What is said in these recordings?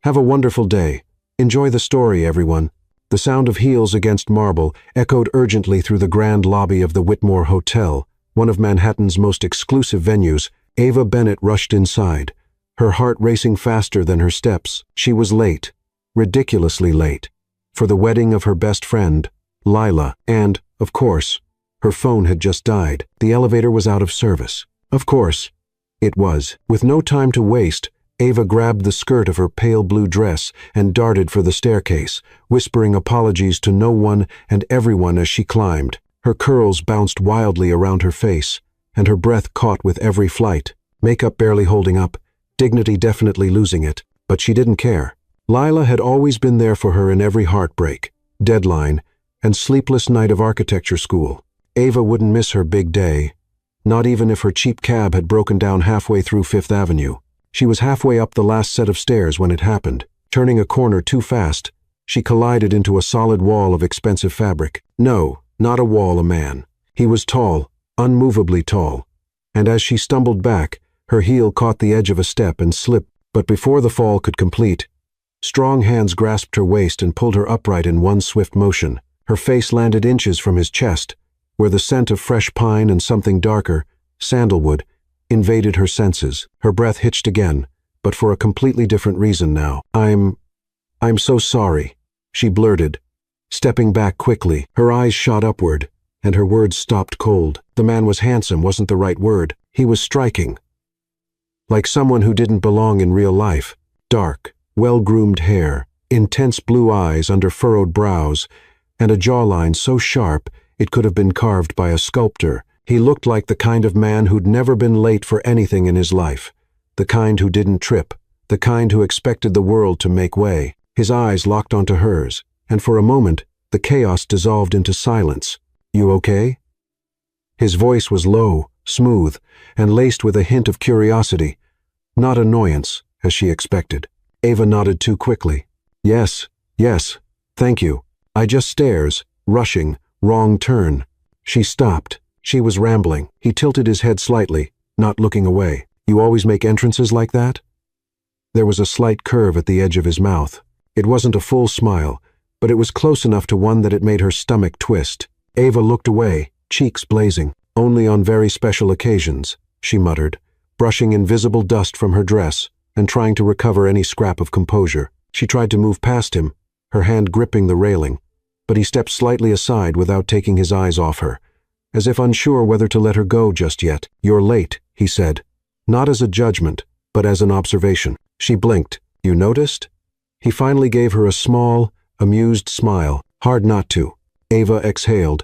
Have a wonderful day. Enjoy the story, everyone." The sound of heels against marble echoed urgently through the grand lobby of the Whitmore Hotel, one of Manhattan's most exclusive venues. Ava Bennett rushed inside, her heart racing faster than her steps. She was late, ridiculously late, for the wedding of her best friend, Lila, and, of course, her phone had just died. The elevator was out of service. Of course, it was. With no time to waste, Ava grabbed the skirt of her pale blue dress and darted for the staircase, whispering apologies to no one and everyone as she climbed. Her curls bounced wildly around her face, and her breath caught with every flight, makeup barely holding up, dignity definitely losing it. But she didn't care. Lila had always been there for her in every heartbreak, deadline, and sleepless night of architecture school. Ava wouldn't miss her big day, not even if her cheap cab had broken down halfway through Fifth Avenue. She was halfway up the last set of stairs when it happened. Turning a corner too fast, she collided into a solid wall of expensive fabric. No, not a wall, a man. He was tall, unmovably tall, and as she stumbled back, her heel caught the edge of a step and slipped. But before the fall could complete, strong hands grasped her waist and pulled her upright in one swift motion. Her face landed inches from his chest, where the scent of fresh pine and something darker, sandalwood, invaded her senses. Her breath hitched again, but for a completely different reason now. I'm so sorry," she blurted, stepping back quickly. Her eyes shot upward, and her words stopped cold. The man was handsome wasn't the right word. He was striking. Like someone who didn't belong in real life. Dark, well-groomed hair, intense blue eyes under furrowed brows, and a jawline so sharp it could have been carved by a sculptor. He looked like the kind of man who'd never been late for anything in his life, the kind who didn't trip, the kind who expected the world to make way. His eyes locked onto hers, and for a moment, the chaos dissolved into silence. "You okay?" His voice was low, smooth, and laced with a hint of curiosity, not annoyance, as she expected. Ava nodded too quickly. Yes, thank you. I just stairs, rushing, wrong turn." She stopped. She was rambling. He tilted his head slightly, not looking away. "You always make entrances like that?" There was a slight curve at the edge of his mouth. It wasn't a full smile, but it was close enough to one that it made her stomach twist. Ava looked away, cheeks blazing. "Only on very special occasions," she muttered, brushing invisible dust from her dress and trying to recover any scrap of composure. She tried to move past him, her hand gripping the railing, but he stepped slightly aside without taking his eyes off her, as if unsure whether to let her go just yet. "You're late," he said, not as a judgment, but as an observation. She blinked. "You noticed?" He finally gave her a small, amused smile. Hard not to. Ava exhaled,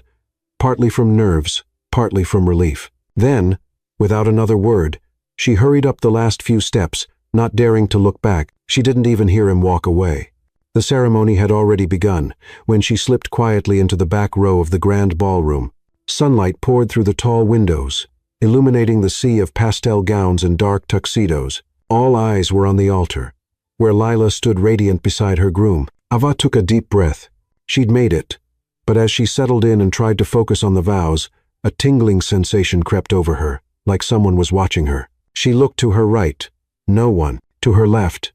partly from nerves, partly from relief. Then, without another word, she hurried up the last few steps, not daring to look back. She didn't even hear him walk away. The ceremony had already begun, when she slipped quietly into the back row of the grand ballroom. Sunlight poured through the tall windows, illuminating the sea of pastel gowns and dark tuxedos. All eyes were on the altar, where Lila stood radiant beside her groom. Ava took a deep breath. She'd made it, but as she settled in and tried to focus on the vows, a tingling sensation crept over her, like someone was watching her. She looked to her right. No one. To her left.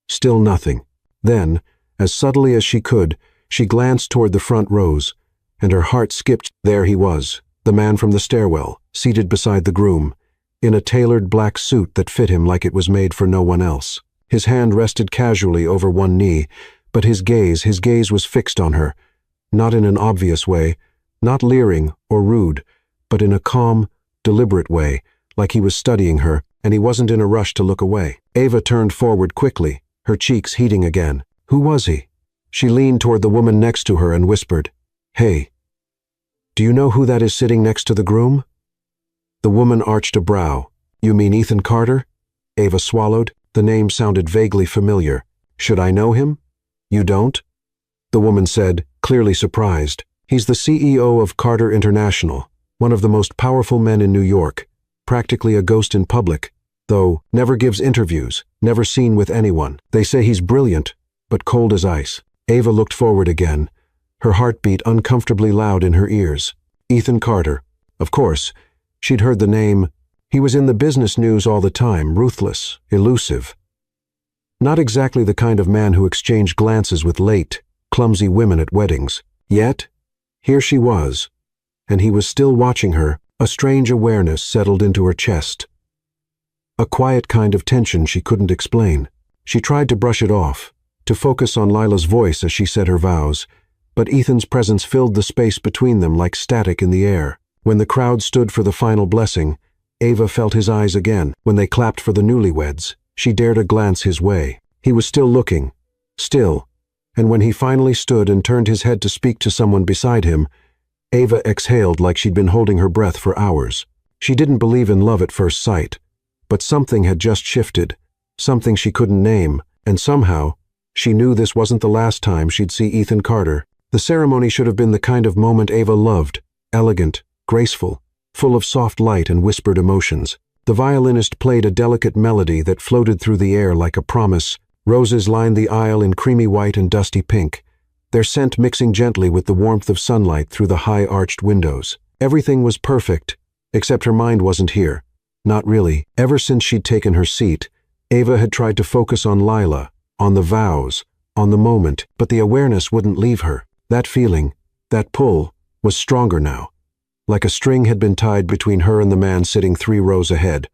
Still nothing. Then, as subtly as she could, she glanced toward the front rows, and her heart skipped. There he was, the man from the stairwell, seated beside the groom, in a tailored black suit that fit him like it was made for no one else. His hand rested casually over one knee, but his gaze was fixed on her, not in an obvious way, not leering or rude, but in a calm, deliberate way, like he was studying her, and he wasn't in a rush to look away. Ava turned forward quickly, her cheeks heating again. Who was he? She leaned toward the woman next to her and whispered, "Hey, do you know who that is sitting next to the groom?" The woman arched a brow. "You mean Ethan Carter?" Ava swallowed. The name sounded vaguely familiar. "Should I know him?" "You don't?" The woman said, clearly surprised. "He's the CEO of Carter International, one of the most powerful men in New York, practically a ghost in public, though never gives interviews, never seen with anyone. They say he's brilliant, but cold as ice." Ava looked forward again, her heartbeat uncomfortably loud in her ears. Ethan Carter. Of course, she'd heard the name. He was in the business news all the time, ruthless, elusive. Not exactly the kind of man who exchanged glances with late, clumsy women at weddings. Yet, here she was, and he was still watching her. A strange awareness settled into her chest. A quiet kind of tension she couldn't explain. She tried to brush it off, to focus on Lila's voice as she said her vows, but Ethan's presence filled the space between them like static in the air. When the crowd stood for the final blessing, Ava felt his eyes again. When they clapped for the newlyweds, she dared a glance his way. He was still looking, still, and when he finally stood and turned his head to speak to someone beside him, Ava exhaled like she'd been holding her breath for hours. She didn't believe in love at first sight, but something had just shifted, something she couldn't name, and somehow, she knew this wasn't the last time she'd see Ethan Carter. The ceremony should have been the kind of moment Ava loved, elegant, graceful, full of soft light and whispered emotions. The violinist played a delicate melody that floated through the air like a promise. Roses lined the aisle in creamy white and dusty pink, their scent mixing gently with the warmth of sunlight through the high-arched windows. Everything was perfect, except her mind wasn't here. Not really. Ever since she'd taken her seat, Ava had tried to focus on Lila, on the vows, on the moment, but the awareness wouldn't leave her. That feeling, that pull, was stronger now. Like a string had been tied between her and the man sitting 3 rows ahead.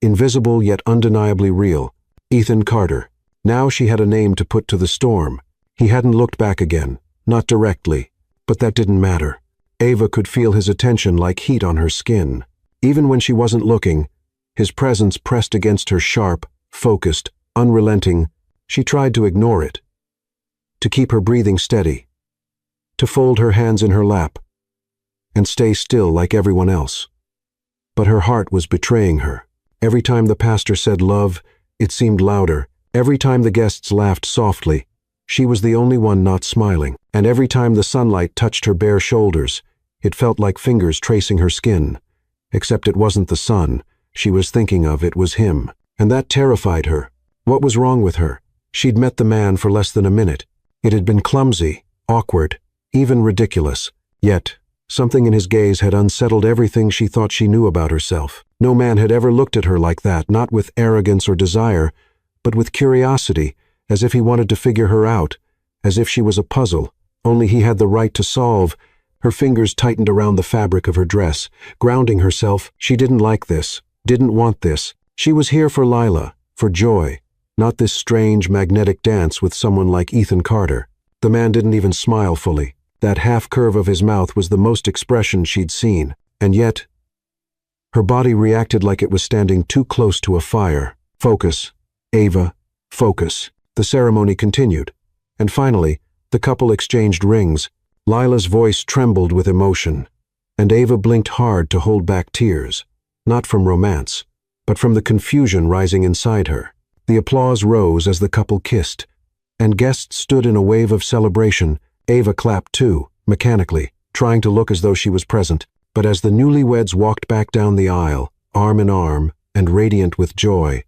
Invisible yet undeniably real. Ethan Carter. Now she had a name to put to the storm. He hadn't looked back again, not directly, but that didn't matter. Ava could feel his attention like heat on her skin. Even when she wasn't looking, his presence pressed against her sharp, focused, unrelenting. She tried to ignore it, to keep her breathing steady, to fold her hands in her lap, and stay still like everyone else. But her heart was betraying her. Every time the pastor said love, it seemed louder. Every time the guests laughed softly, she was the only one not smiling. And every time the sunlight touched her bare shoulders, it felt like fingers tracing her skin. Except it wasn't the sun she was thinking of, it was him. And that terrified her. What was wrong with her? She'd met the man for less than a minute. It had been clumsy, awkward, even ridiculous. Yet, something in his gaze had unsettled everything she thought she knew about herself. No man had ever looked at her like that, not with arrogance or desire, but with curiosity, as if he wanted to figure her out, as if she was a puzzle, only he had the right to solve. Her fingers tightened around the fabric of her dress, grounding herself. She didn't like this, didn't want this. She was here for Lila, for joy, not this strange, magnetic dance with someone like Ethan Carter. The man didn't even smile fully. That half-curve of his mouth was the most expression she'd seen, and yet, her body reacted like it was standing too close to a fire. Focus, Ava, focus. The ceremony continued, and finally, the couple exchanged rings. Lila's voice trembled with emotion, and Ava blinked hard to hold back tears, not from romance, but from the confusion rising inside her. The applause rose as the couple kissed, and guests stood in a wave of celebration. Ava clapped too, mechanically, trying to look as though she was present. But as the newlyweds walked back down the aisle, arm in arm, and radiant with joy,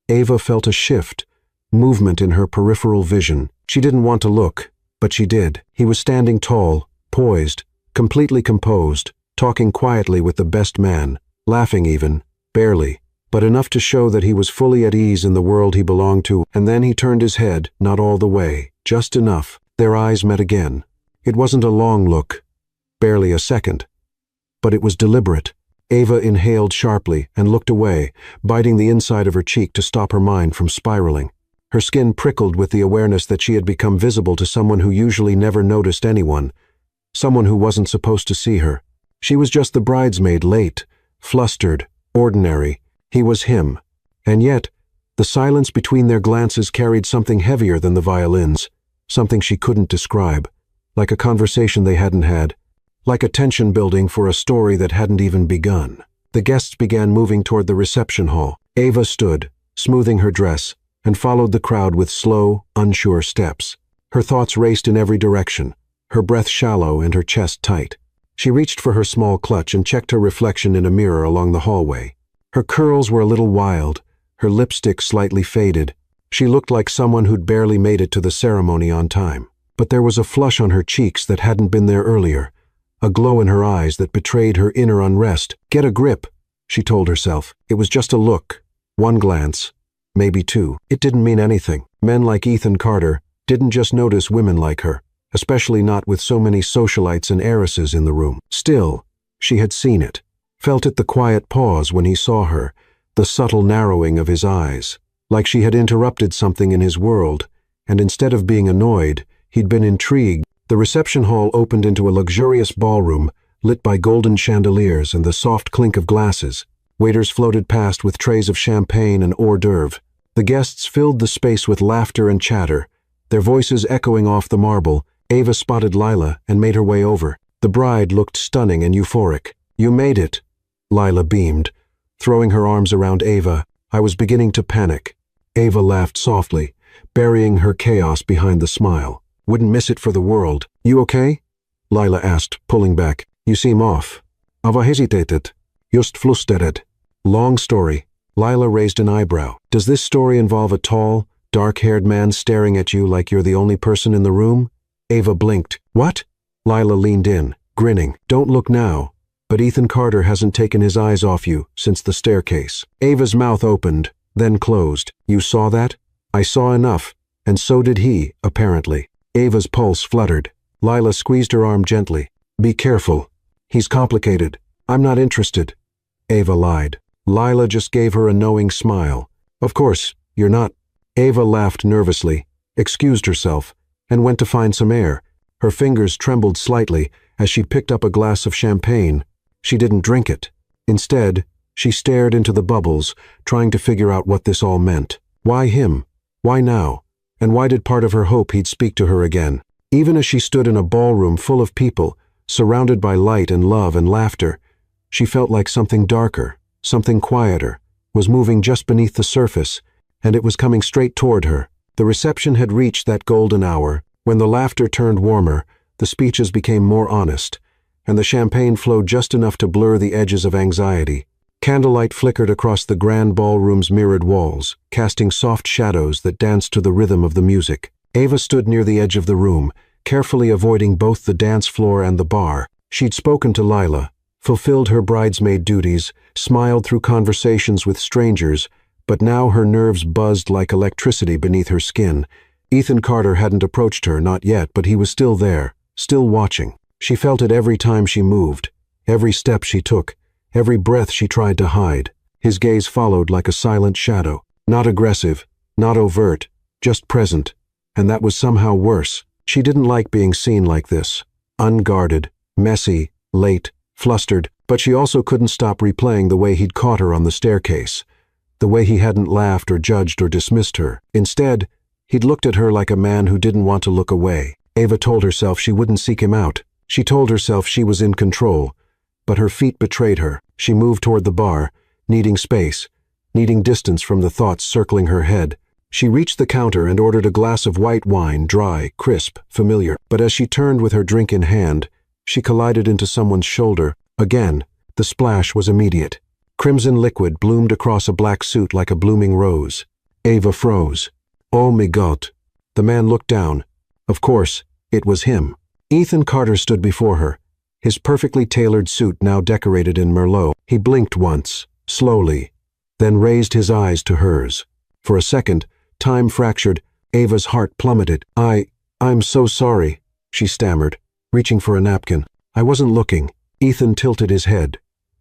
Ava felt a shift, movement in her peripheral vision. She didn't want to look, but she did. He was standing tall, poised, completely composed, talking quietly with the best man, laughing even, barely, but enough to show that he was fully at ease in the world he belonged to. And then he turned his head, not all the way, just enough. Their eyes met again. It wasn't a long look, barely a second, but it was deliberate. Ava inhaled sharply and looked away, biting the inside of her cheek to stop her mind from spiraling. Her skin prickled with the awareness that she had become visible to someone who usually never noticed anyone, someone who wasn't supposed to see her. She was just the bridesmaid, late, flustered, ordinary. He was him. And yet, the silence between their glances carried something heavier than the violins, something she couldn't describe, like a conversation they hadn't had, like a tension building for a story that hadn't even begun. The guests began moving toward the reception hall. Ava stood, smoothing her dress, and followed the crowd with slow, unsure steps. Her thoughts raced in every direction, her breath shallow and her chest tight. She reached for her small clutch and checked her reflection in a mirror along the hallway. Her curls were a little wild, her lipstick slightly faded. She looked like someone who'd barely made it to the ceremony on time. But there was a flush on her cheeks that hadn't been there earlier, a glow in her eyes that betrayed her inner unrest. Get a grip, she told herself. It was just a look, one glance, maybe 2. It didn't mean anything. Men like Ethan Carter didn't just notice women like her, especially not with so many socialites and heiresses in the room. Still, she had seen it, felt it, the quiet pause when he saw her, the subtle narrowing of his eyes, like she had interrupted something in his world, and instead of being annoyed, he'd been intrigued. The reception hall opened into a luxurious ballroom, lit by golden chandeliers and the soft clink of glasses. Waiters floated past with trays of champagne and hors d'oeuvre. The guests filled the space with laughter and chatter, their voices echoing off the marble. Ava spotted Lila and made her way over. The bride looked stunning and euphoric. "You made it," Lila beamed, throwing her arms around Ava. "I was beginning to panic." Ava laughed softly, burying her chaos behind the smile. "Wouldn't miss it for the world." "You okay?" Lila asked, pulling back. "You seem off." "Ava hesitated. Just flustered." "Long story." Lila raised an eyebrow. "Does this story involve a tall, dark-haired man staring at you like you're the only person in the room?" Ava blinked. "What?" Lila leaned in, grinning. "Don't look now, but Ethan Carter hasn't taken his eyes off you since the staircase." Ava's mouth opened, then closed. "You saw that?" "I saw enough, and so did he, apparently." Ava's pulse fluttered. Lila squeezed her arm gently. "Be careful. He's complicated. I'm not interested." Ava lied. Lila just gave her a knowing smile. "Of course, you're not." Ava laughed nervously, excused herself, and went to find some air. Her fingers trembled slightly as she picked up a glass of champagne. She didn't drink it. Instead, she stared into the bubbles, trying to figure out what this all meant. Why him? Why now? And why did part of her hope he'd speak to her again? Even as she stood in a ballroom full of people, surrounded by light and love and laughter, she felt like something darker, something quieter, was moving just beneath the surface, and it was coming straight toward her. The reception had reached that golden hour, when the laughter turned warmer, the speeches became more honest, and the champagne flowed just enough to blur the edges of anxiety. Candlelight flickered across the grand ballroom's mirrored walls, casting soft shadows that danced to the rhythm of the music. Ava stood near the edge of the room, carefully avoiding both the dance floor and the bar. She'd spoken to Lila, fulfilled her bridesmaid duties, smiled through conversations with strangers, but now her nerves buzzed like electricity beneath her skin. Ethan Carter hadn't approached her, not yet, but he was still there, still watching. She felt it every time she moved, every step she took, every breath she tried to hide. His gaze followed like a silent shadow, not aggressive, not overt, just present, and that was somehow worse. She didn't like being seen like this, unguarded, messy, late, flustered, but she also couldn't stop replaying the way he'd caught her on the staircase, the way he hadn't laughed or judged or dismissed her. Instead, he'd looked at her like a man who didn't want to look away. Ava told herself she wouldn't seek him out. She told herself she was in control, but her feet betrayed her. She moved toward the bar, needing space, needing distance from the thoughts circling her head. She reached the counter and ordered a glass of white wine, dry, crisp, familiar. But as she turned with her drink in hand, she collided into someone's shoulder. Again, the splash was immediate. Crimson liquid bloomed across a black suit like a blooming rose. Ava froze. "Oh my God." The man looked down. Of course, it was him. Ethan Carter stood before her, his perfectly tailored suit now decorated in Merlot. He blinked once, slowly, then raised his eyes to hers. For a second, time fractured. Ava's heart plummeted. I'm so sorry," she stammered, reaching for a napkin. "I wasn't looking." Ethan tilted his head,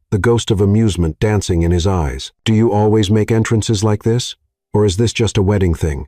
the ghost of amusement dancing in his eyes. "Do you always make entrances like this? Or is this just a wedding thing?"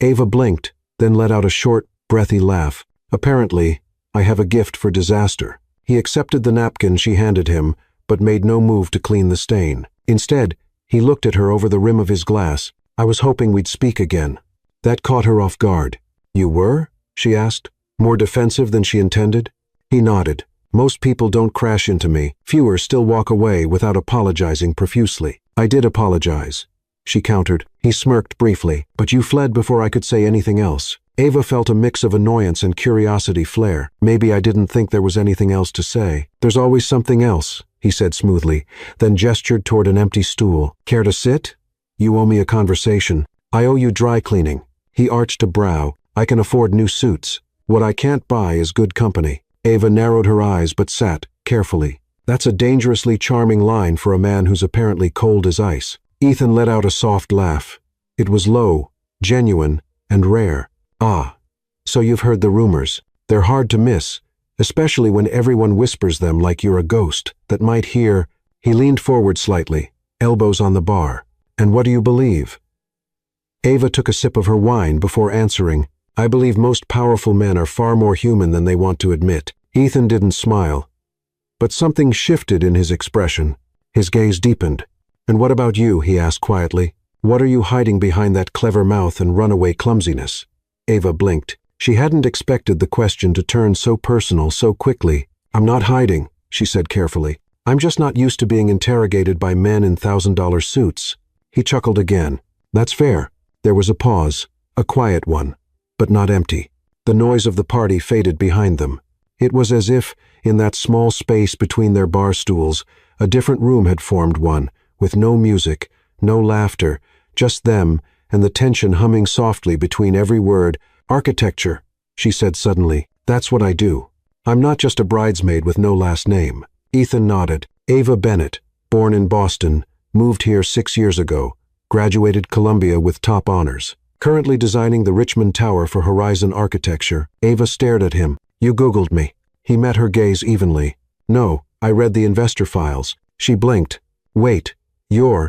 Ava blinked, then let out a short, breathy laugh. "Apparently, I have a gift for disaster." He accepted the napkin she handed him, but made no move to clean the stain. Instead, he looked at her over the rim of his glass. "I was hoping we'd speak again." That caught her off guard. "You were?" she asked, more defensive than she intended. He nodded. "Most people don't crash into me. Fewer still walk away without apologizing profusely." "I did apologize," she countered. He smirked briefly. "But you fled before I could say anything else." Ava felt a mix of annoyance and curiosity flare. "Maybe I didn't think there was anything else to say." "There's always something else," he said smoothly, then gestured toward an empty stool. "Care to sit? You owe me a conversation." "I owe you dry cleaning." He arched a brow. "I can afford new suits. What I can't buy is good company." Ava narrowed her eyes but sat, carefully. That's a dangerously charming line for a man who's apparently cold as ice. Ethan let out a soft laugh. It was low, genuine, and rare. "Ah, so you've heard the rumors. They're hard to miss, especially when everyone whispers them like you're a ghost that might hear." He leaned forward slightly, elbows on the bar. "And what do you believe?" Ava took a sip of her wine before answering. "I believe most powerful men are far more human than they want to admit." Ethan didn't smile, but something shifted in his expression. His gaze deepened. "And what about you?" he asked quietly. "What are you hiding behind that clever mouth and runaway clumsiness?" Ava blinked. She hadn't expected the question to turn so personal so quickly. "I'm not hiding," she said carefully. "I'm just not used to being interrogated by men in $1,000 suits." He chuckled again. "That's fair." There was a pause, a quiet one, but not empty. The noise of the party faded behind them. It was as if, in that small space between their bar stools, a different room had formed one, with no music, no laughter, just them, and the tension humming softly between every word. "Architecture," she said suddenly. "That's what I do. I'm not just a bridesmaid with no last name." Ethan nodded. "Ava Bennett, born in Boston, moved here 6 years ago, graduated Columbia with top honors. Currently designing the Richmond Tower for Horizon Architecture." Ava stared at him. "You Googled me." He met her gaze evenly. "No, I read the investor files." She blinked. "Wait,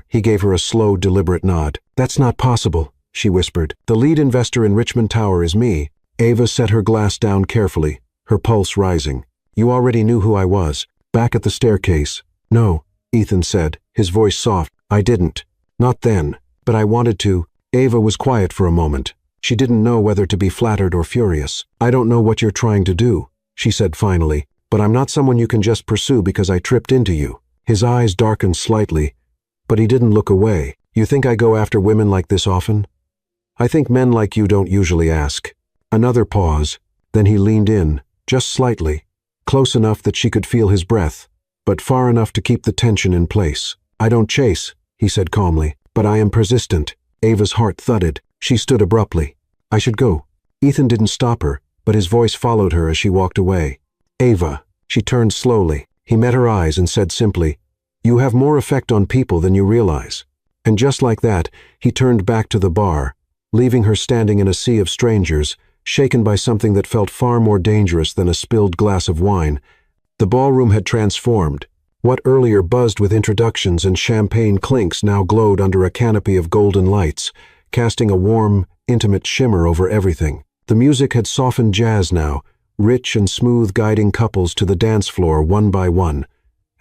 he gave her a slow, deliberate nod. "That's not possible," she whispered. "The lead investor in Richmond Tower is me." Ava set her glass down carefully, her pulse rising. "You already knew who I was." "Back at the staircase." "No," Ethan said, his voice soft. "I didn't. Not then. But I wanted to." Ava was quiet for a moment. She didn't know whether to be flattered or furious. "I don't know what you're trying to do," she said finally, "but I'm not someone you can just pursue because I tripped into you." His eyes darkened slightly, but he didn't look away. "You think I go after women like this often?" "I think men like you don't usually ask." Another pause, then he leaned in, just slightly, close enough that she could feel his breath, but far enough to keep the tension in place. "I don't chase," he said calmly, "but I am persistent." Ava's heart thudded. She stood abruptly. "I should go." Ethan didn't stop her, but his voice followed her as she walked away. "Ava." She turned slowly. He met her eyes and said simply, "You have more effect on people than you realize." And just like that, he turned back to the bar, leaving her standing in a sea of strangers, shaken by something that felt far more dangerous than a spilled glass of wine. The ballroom had transformed. What earlier buzzed with introductions and champagne clinks now glowed under a canopy of golden lights, casting a warm, intimate shimmer over everything. The music had softened jazz now, rich and smooth, guiding couples to the dance floor one by one,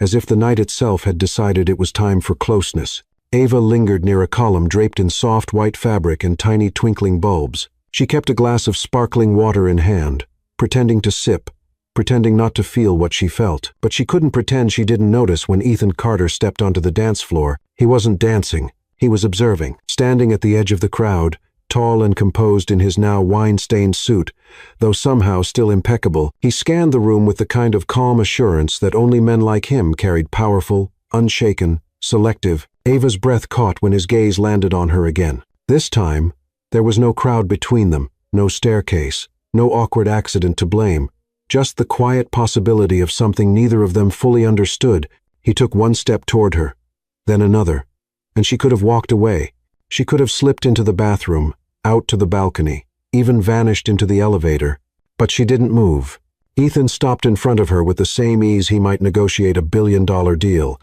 as if the night itself had decided it was time for closeness. Ava lingered near a column draped in soft white fabric and tiny twinkling bulbs. She kept a glass of sparkling water in hand, pretending to sip, pretending not to feel what she felt. But she couldn't pretend she didn't notice when Ethan Carter stepped onto the dance floor. He wasn't dancing, he was observing. Standing at the edge of the crowd, tall and composed in his now wine-stained suit, though somehow still impeccable, he scanned the room with the kind of calm assurance that only men like him carried, powerful, unshaken, selective. Ava's breath caught when his gaze landed on her again. This time, there was no crowd between them, no staircase, no awkward accident to blame, just the quiet possibility of something neither of them fully understood. He took one step toward her, then another, and she could have walked away. She could have slipped into the bathroom, out to the balcony, even vanished into the elevator, but she didn't move. Ethan stopped in front of her with the same ease he might negotiate a billion-dollar deal,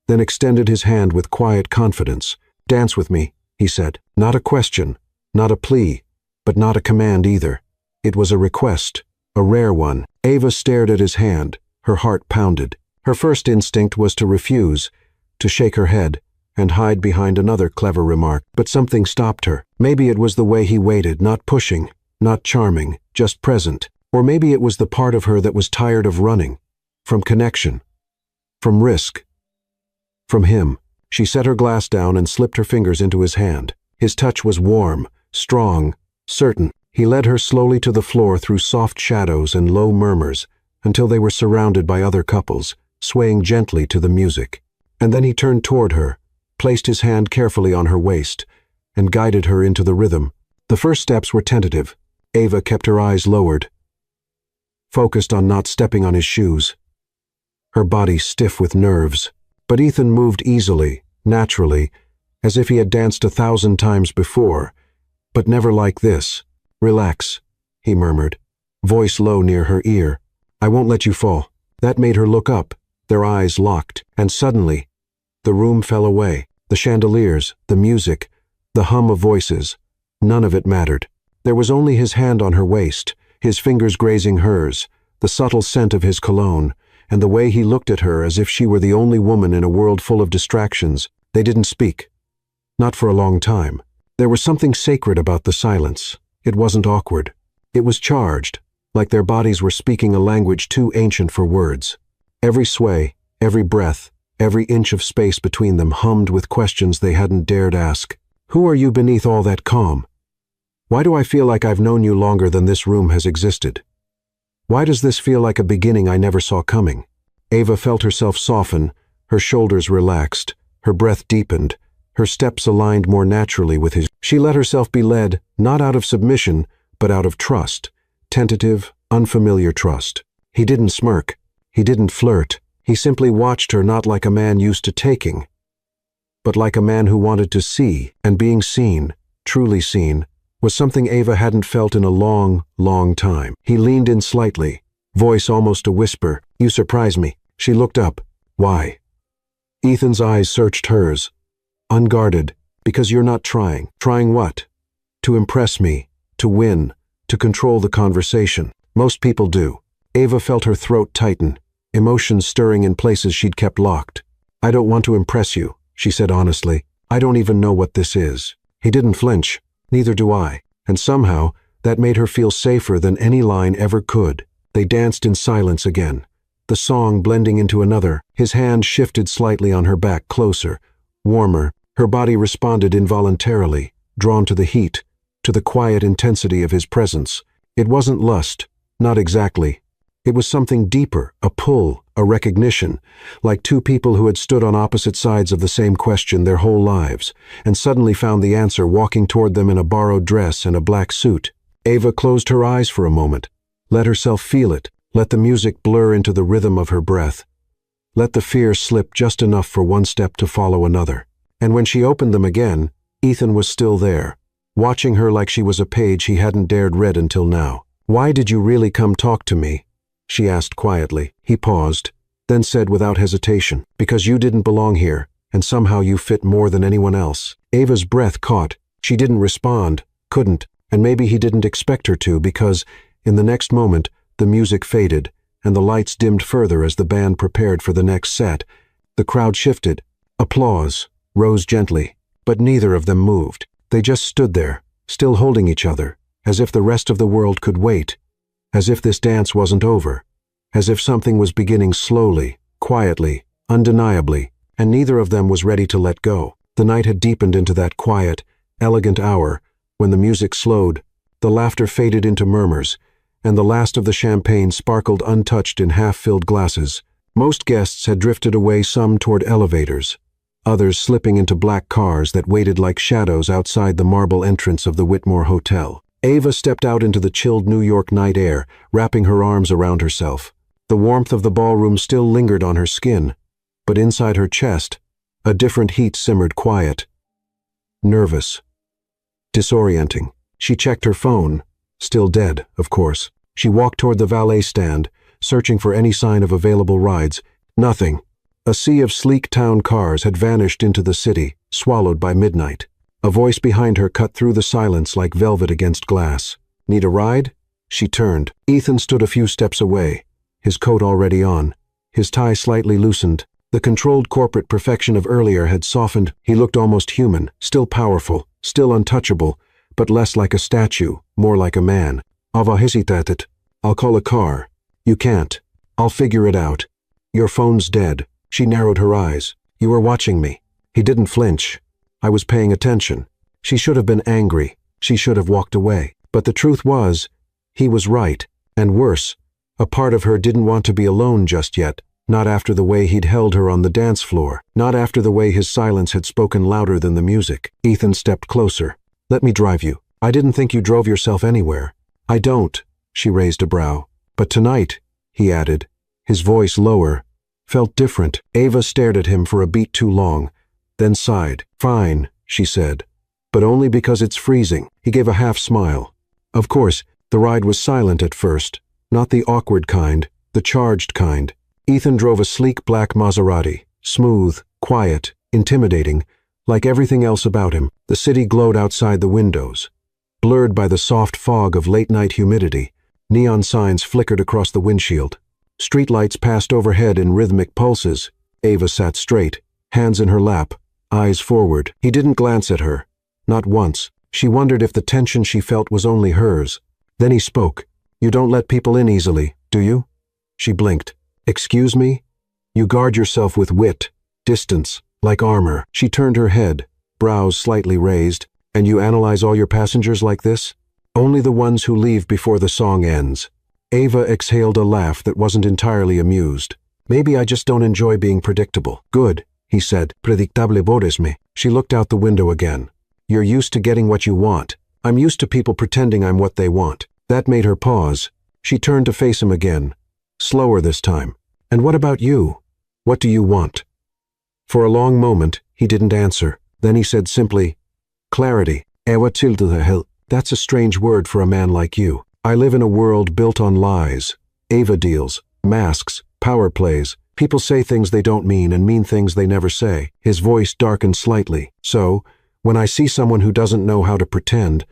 then extended his hand with quiet confidence. "Dance with me," he said. Not a question, not a plea, but not a command either. It was a request, a rare one. Ava stared at his hand, her heart pounded. Her first instinct was to refuse, to shake her head, and hide behind another clever remark. But something stopped her. Maybe it was the way he waited, not pushing, not charming, just present. Or maybe it was the part of her that was tired of running, from connection, from risk, from him. She set her glass down and slipped her fingers into his hand. His touch was warm, strong, certain. He led her slowly to the floor through soft shadows and low murmurs until they were surrounded by other couples, swaying gently to the music. And then he turned toward her, placed his hand carefully on her waist, and guided her into the rhythm. The first steps were tentative. Ava kept her eyes lowered, focused on not stepping on his shoes, her body stiff with nerves. But Ethan moved easily, naturally, as if he had danced 1,000 times before, but never like this. "Relax," he murmured, voice low near her ear. "I won't let you fall." That made her look up, their eyes locked, and suddenly, the room fell away. The chandeliers, the music, the hum of voices, none of it mattered. There was only his hand on her waist, his fingers grazing hers, the subtle scent of his cologne, and the way he looked at her as if she were the only woman in a world full of distractions. They didn't speak. Not for a long time. There was something sacred about the silence. It wasn't awkward. It was charged, like their bodies were speaking a language too ancient for words. Every sway, every breath, every inch of space between them hummed with questions they hadn't dared ask. "Who are you beneath all that calm? Why do I feel like I've known you longer than this room has existed? Why does this feel like a beginning I never saw coming?" Ava felt herself soften, her shoulders relaxed, her breath deepened, her steps aligned more naturally with his. She let herself be led, not out of submission, but out of trust, tentative, unfamiliar trust. He didn't smirk. He didn't flirt. He simply watched her, not like a man used to taking, but like a man who wanted to see, and being seen, truly seen, was something Ava hadn't felt in a long, long time. He leaned in slightly, voice almost a whisper. "You surprise me." She looked up. "Why?" Ethan's eyes searched hers. "Unguarded, because you're not trying." "Trying what?" "To impress me, to win, to control the conversation. Most people do." Ava felt her throat tighten, emotions stirring in places she'd kept locked. "I don't want to impress you," she said honestly. "I don't even know what this is." He didn't flinch. "Neither do I." And somehow, that made her feel safer than any line ever could. They danced in silence again, the song blending into another. His hand shifted slightly on her back, closer, warmer. Her body responded involuntarily, drawn to the heat, to the quiet intensity of his presence. It wasn't lust, not exactly. It was something deeper, a pull, a recognition, like two people who had stood on opposite sides of the same question their whole lives, and suddenly found the answer walking toward them in a borrowed dress and a black suit. Ava closed her eyes for a moment, let herself feel it, let the music blur into the rhythm of her breath, let the fear slip just enough for one step to follow another. And when she opened them again, Ethan was still there, watching her like she was a page he hadn't dared read until now. "Why did you really come talk to me?" she asked quietly. He paused, then said without hesitation, "Because you didn't belong here, and somehow you fit more than anyone else." Ava's breath caught. She didn't respond, couldn't, and maybe he didn't expect her to, because, in the next moment, the music faded, and the lights dimmed further as the band prepared for the next set. The crowd shifted. Applause rose gently, but neither of them moved. They just stood there, still holding each other, as if the rest of the world could wait, as if this dance wasn't over, as if something was beginning slowly, quietly, undeniably, and neither of them was ready to let go. The night had deepened into that quiet, elegant hour when the music slowed, the laughter faded into murmurs, and the last of the champagne sparkled untouched in half-filled glasses. Most guests had drifted away, some toward elevators, others slipping into black cars that waited like shadows outside the marble entrance of the Whitmore Hotel. Ava stepped out into the chilled New York night air, wrapping her arms around herself. The warmth of the ballroom still lingered on her skin, but inside her chest, a different heat simmered, quiet, nervous, disorienting. She checked her phone, still dead, of course. She walked toward the valet stand, searching for any sign of available rides. Nothing. A sea of sleek town cars had vanished into the city, swallowed by midnight. A voice behind her cut through the silence like velvet against glass. "Need a ride?" She turned. Ethan stood a few steps away, his coat already on, his tie slightly loosened. The controlled corporate perfection of earlier had softened. He looked almost human, still powerful, still untouchable, but less like a statue, more like a man. "Ava hesitatet. I'll call a car." "You can't. I'll figure it out. Your phone's dead." She narrowed her eyes. "You were watching me." He didn't flinch. "I was paying attention." She should have been angry. She should have walked away. But the truth was, he was right. And worse, a part of her didn't want to be alone just yet. Not after the way he'd held her on the dance floor. Not after the way his silence had spoken louder than the music. Ethan stepped closer. "Let me drive you. I didn't think you drove yourself anywhere." "I don't." She raised a brow. "But tonight," he added, his voice lower, felt different. Ava stared at him for a beat too long, then sighed. "Fine," she said, "but only because it's freezing." He gave a half smile. Of course, the ride was silent at first, not the awkward kind, the charged kind. Ethan drove a sleek black Maserati, smooth, quiet, intimidating, like everything else about him. The city glowed outside the windows, blurred by the soft fog of late-night humidity. Neon signs flickered across the windshield. Streetlights passed overhead in rhythmic pulses. Ava sat straight, hands in her lap, eyes forward. He didn't glance at her. Not once. She wondered if the tension she felt was only hers. Then he spoke. "You don't let people in easily, do you?" She blinked. "Excuse me?" "You guard yourself with wit, distance, like armor." She turned her head, brows slightly raised. "And you analyze all your passengers like this?" "Only the ones who leave before the song ends." Ava exhaled a laugh that wasn't entirely amused. "Maybe I just don't enjoy being predictable." "Good," he said. "Predictable bores me." She looked out the window again. "You're used to getting what you want. I'm used to people pretending I'm what they want." That made her pause. She turned to face him again, slower this time. "And what about you? What do you want?" For a long moment, he didn't answer. Then he said simply, "Clarity. That's a strange word for a man like you. I live in a world built on lies, Ava deals, masks, power plays. People say things they don't mean and mean things they never say." His voice darkened slightly. "So, when I see someone who doesn't know how to pretend,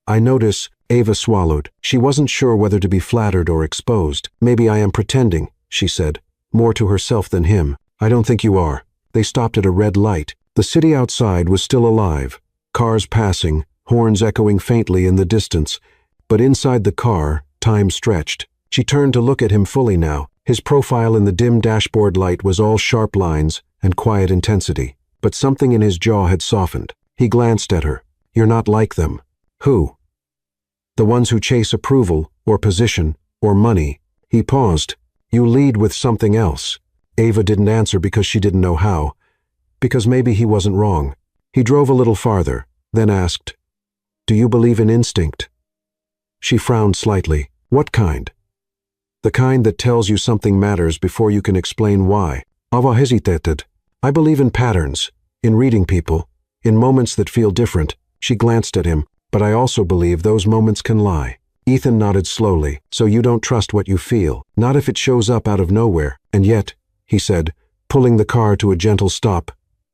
I notice." Ava swallowed. She wasn't sure whether to be flattered or exposed. "Maybe I am pretending," she said, more to herself than him. "I don't think you are." They stopped at a red light. The city outside was still alive, cars passing, horns echoing faintly in the distance. But inside the car, time stretched. She turned to look at him fully now. His profile in the dim dashboard light was all sharp lines and quiet intensity. But something in his jaw had softened. He glanced at her. "You're not like them." "Who?" "The ones who chase approval, or position, or money." He paused. "You lead with something else." Ava didn't answer because she didn't know how. Because maybe he wasn't wrong. He drove a little farther, then asked, "Do you believe in instinct?" She frowned slightly. "What kind?" "The kind that tells you something matters before you can explain why." Ava hesitated. "I believe in patterns, in reading people, in moments that feel different." She glanced at him. "But I also believe those moments can lie." Ethan nodded slowly. "So you don't trust what you feel, not if it shows up out of nowhere. And yet," he said, pulling the car to a gentle stop,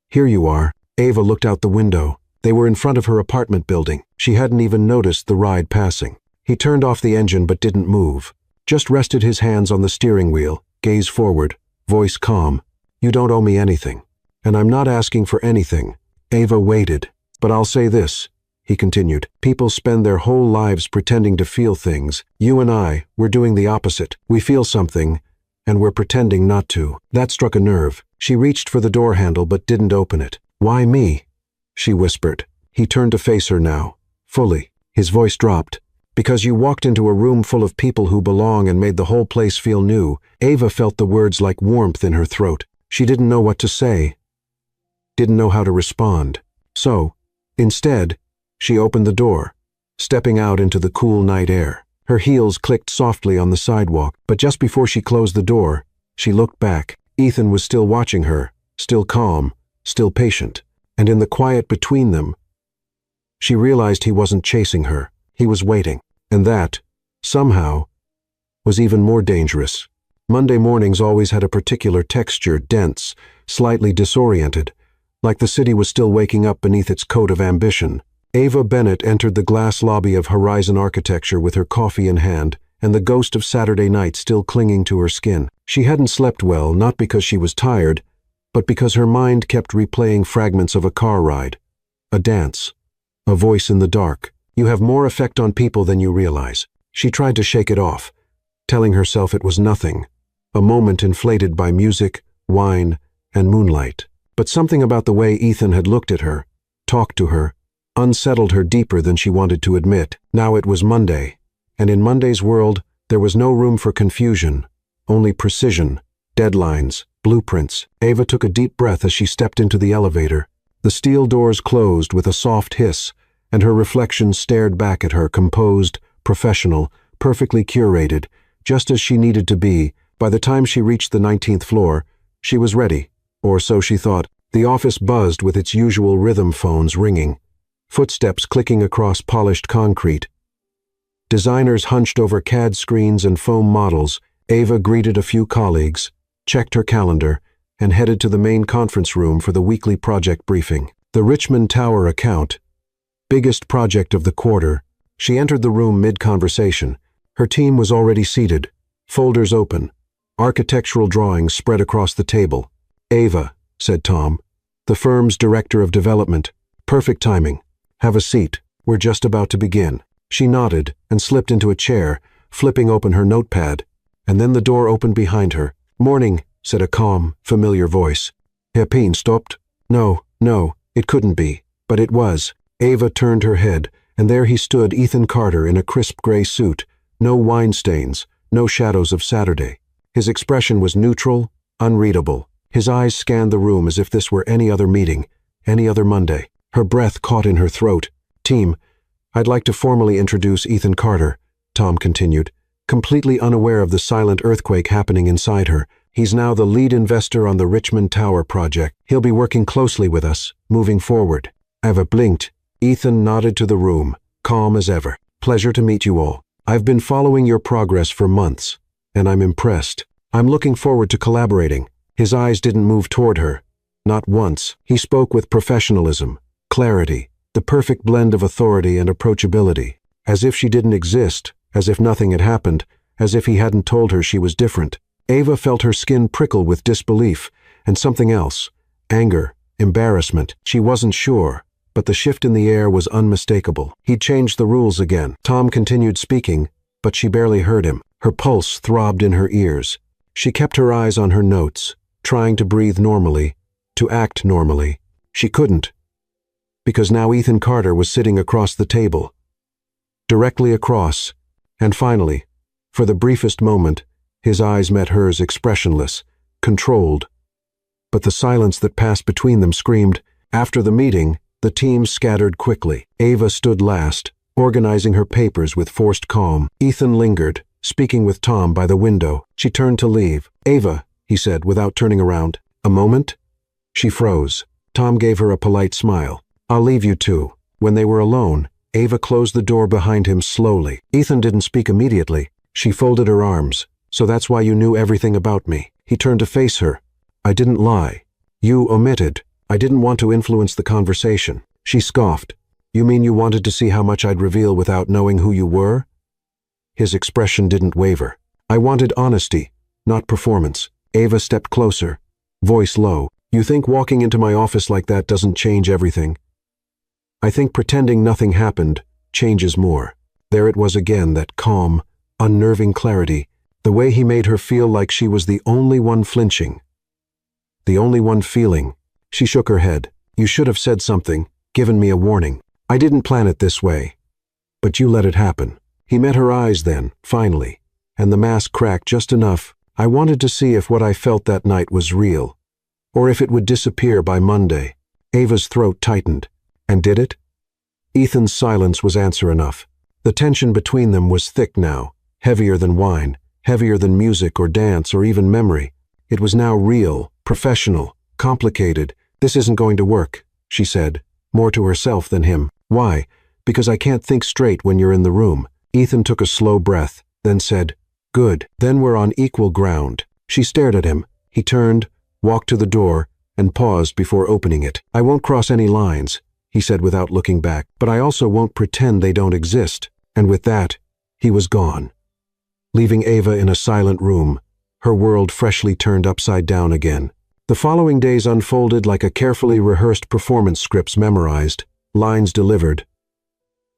"here you are." Ava looked out the window. They were in front of her apartment building. She hadn't even noticed the ride passing. He turned off the engine but didn't move. Just rested his hands on the steering wheel, gaze forward, voice calm. "You don't owe me anything. And I'm not asking for anything." Ava waited. "But I'll say this," he continued. "People spend their whole lives pretending to feel things. You and we're doing the opposite. We feel something, and we're pretending not to." That struck a nerve. She reached for the door handle but didn't open it. "Why me?" she whispered. He turned to face her now, fully. His voice dropped. "Because you walked into a room full of people who belong and made the whole place feel new." Ava felt the words like warmth in her throat. She didn't know what to say, didn't know how to respond. So, instead, she opened the door, stepping out into the cool night air. Her heels clicked softly on the sidewalk, but just before she closed the door, she looked back. Ethan was still watching her, still calm, still patient. And in the quiet between them, she realized he wasn't chasing her. He was waiting. And that, somehow, was even more dangerous. Monday mornings always had a particular texture, dense, slightly disoriented, like the city was still waking up beneath its coat of ambition. Ava Bennett entered the glass lobby of Horizon Architecture with her coffee in hand and the ghost of Saturday night still clinging to her skin. She hadn't slept well, not because she was tired, but because her mind kept replaying fragments of a car ride, a dance, a voice in the dark. You have more effect on people than you realize. She tried to shake it off, telling herself it was nothing, a moment inflated by music, wine, and moonlight. But something about the way Ethan had looked at her, talked to her, unsettled her deeper than she wanted to admit. Now it was Monday, and in Monday's world, there was no room for confusion, only precision, deadlines, blueprints. Ava took a deep breath as she stepped into the elevator. The steel doors closed with a soft hiss, and her reflection stared back at her, composed, professional, perfectly curated, just as she needed to be. By the time she reached the 19th floor, she was ready, or so she thought. The office buzzed with its usual rhythm phones ringing, footsteps clicking across polished concrete. Designers hunched over CAD screens and foam models. Ava greeted a few colleagues, checked her calendar, and headed to the main conference room for the weekly project briefing. The Richmond Tower account, biggest project of the quarter. She entered the room mid-conversation. Her team was already seated, folders open, architectural drawings spread across the table. "Ava," said Tom, "the firm's director of development. Perfect timing. Have a seat. We're just about to begin." She nodded and slipped into a chair, flipping open her notepad, and then the door opened behind her. "Morning," said a calm, familiar voice. "Herr Pien stopped?" No, it couldn't be, but it was. Ava turned her head, and there he stood, Ethan Carter, in a crisp gray suit, no wine stains, no shadows of Saturday. His expression was neutral, unreadable. His eyes scanned the room as if this were any other meeting, any other Monday. Her breath caught in her throat. "Team, I'd like to formally introduce Ethan Carter," Tom continued, completely unaware of the silent earthquake happening inside her. "He's now the lead investor on the Richmond Tower project. He'll be working closely with us, moving forward." Ava blinked. Ethan nodded to the room, calm as ever. "Pleasure to meet you all. I've been following your progress for months, and I'm impressed. I'm looking forward to collaborating." His eyes didn't move toward her. Not once. He spoke with professionalism, clarity, the perfect blend of authority and approachability. As if she didn't exist, as if nothing had happened, as if he hadn't told her she was different. Ava felt her skin prickle with disbelief, and something else. Anger, embarrassment. She wasn't sure, but the shift in the air was unmistakable. He'd changed the rules again. Tom continued speaking, but she barely heard him. Her pulse throbbed in her ears. She kept her eyes on her notes, trying to breathe normally, to act normally. She couldn't, because now Ethan Carter was sitting across the table. Directly across, and finally, for the briefest moment, his eyes met hers expressionless, controlled. But the silence that passed between them screamed. After the meeting, the team scattered quickly. Ava stood last, organizing her papers with forced calm. Ethan lingered, speaking with Tom by the window. She turned to leave. "Ava," he said without turning around. "A moment?" She froze. Tom gave her a polite smile. "I'll leave you two." When they were alone, Ava closed the door behind him slowly. Ethan didn't speak immediately. She folded her arms. "So that's why you knew everything about me." He turned to face her. "I didn't lie. You omitted. I didn't want to influence the conversation." She scoffed. "You mean you wanted to see how much I'd reveal without knowing who you were?" His expression didn't waver. "I wanted honesty, not performance." Ava stepped closer, voice low. "You think walking into my office like that doesn't change everything? I think pretending nothing happened changes more." There it was again, that calm, unnerving clarity, the way he made her feel like she was the only one flinching, the only one feeling. She shook her head. "You should have said something, given me a warning. I didn't plan it this way, but you let it happen." He met her eyes then, finally, and the mask cracked just enough. "I wanted to see if what I felt that night was real, or if it would disappear by Monday." Ava's throat tightened. "And did it?" Ethan's silence was answer enough. The tension between them was thick now, heavier than wine, heavier than music or dance or even memory. It was now real, professional, complicated. "This isn't going to work," she said, more to herself than him. "Why?" "Because I can't think straight when you're in the room." Ethan took a slow breath, then said, "Good, then we're on equal ground." She stared at him. He turned, walked to the door, and paused before opening it. "I won't cross any lines," he said without looking back, "but I also won't pretend they don't exist." And with that, he was gone, leaving Ava in a silent room, her world freshly turned upside down again. The following days unfolded like a carefully rehearsed performance, scripts memorized, lines delivered,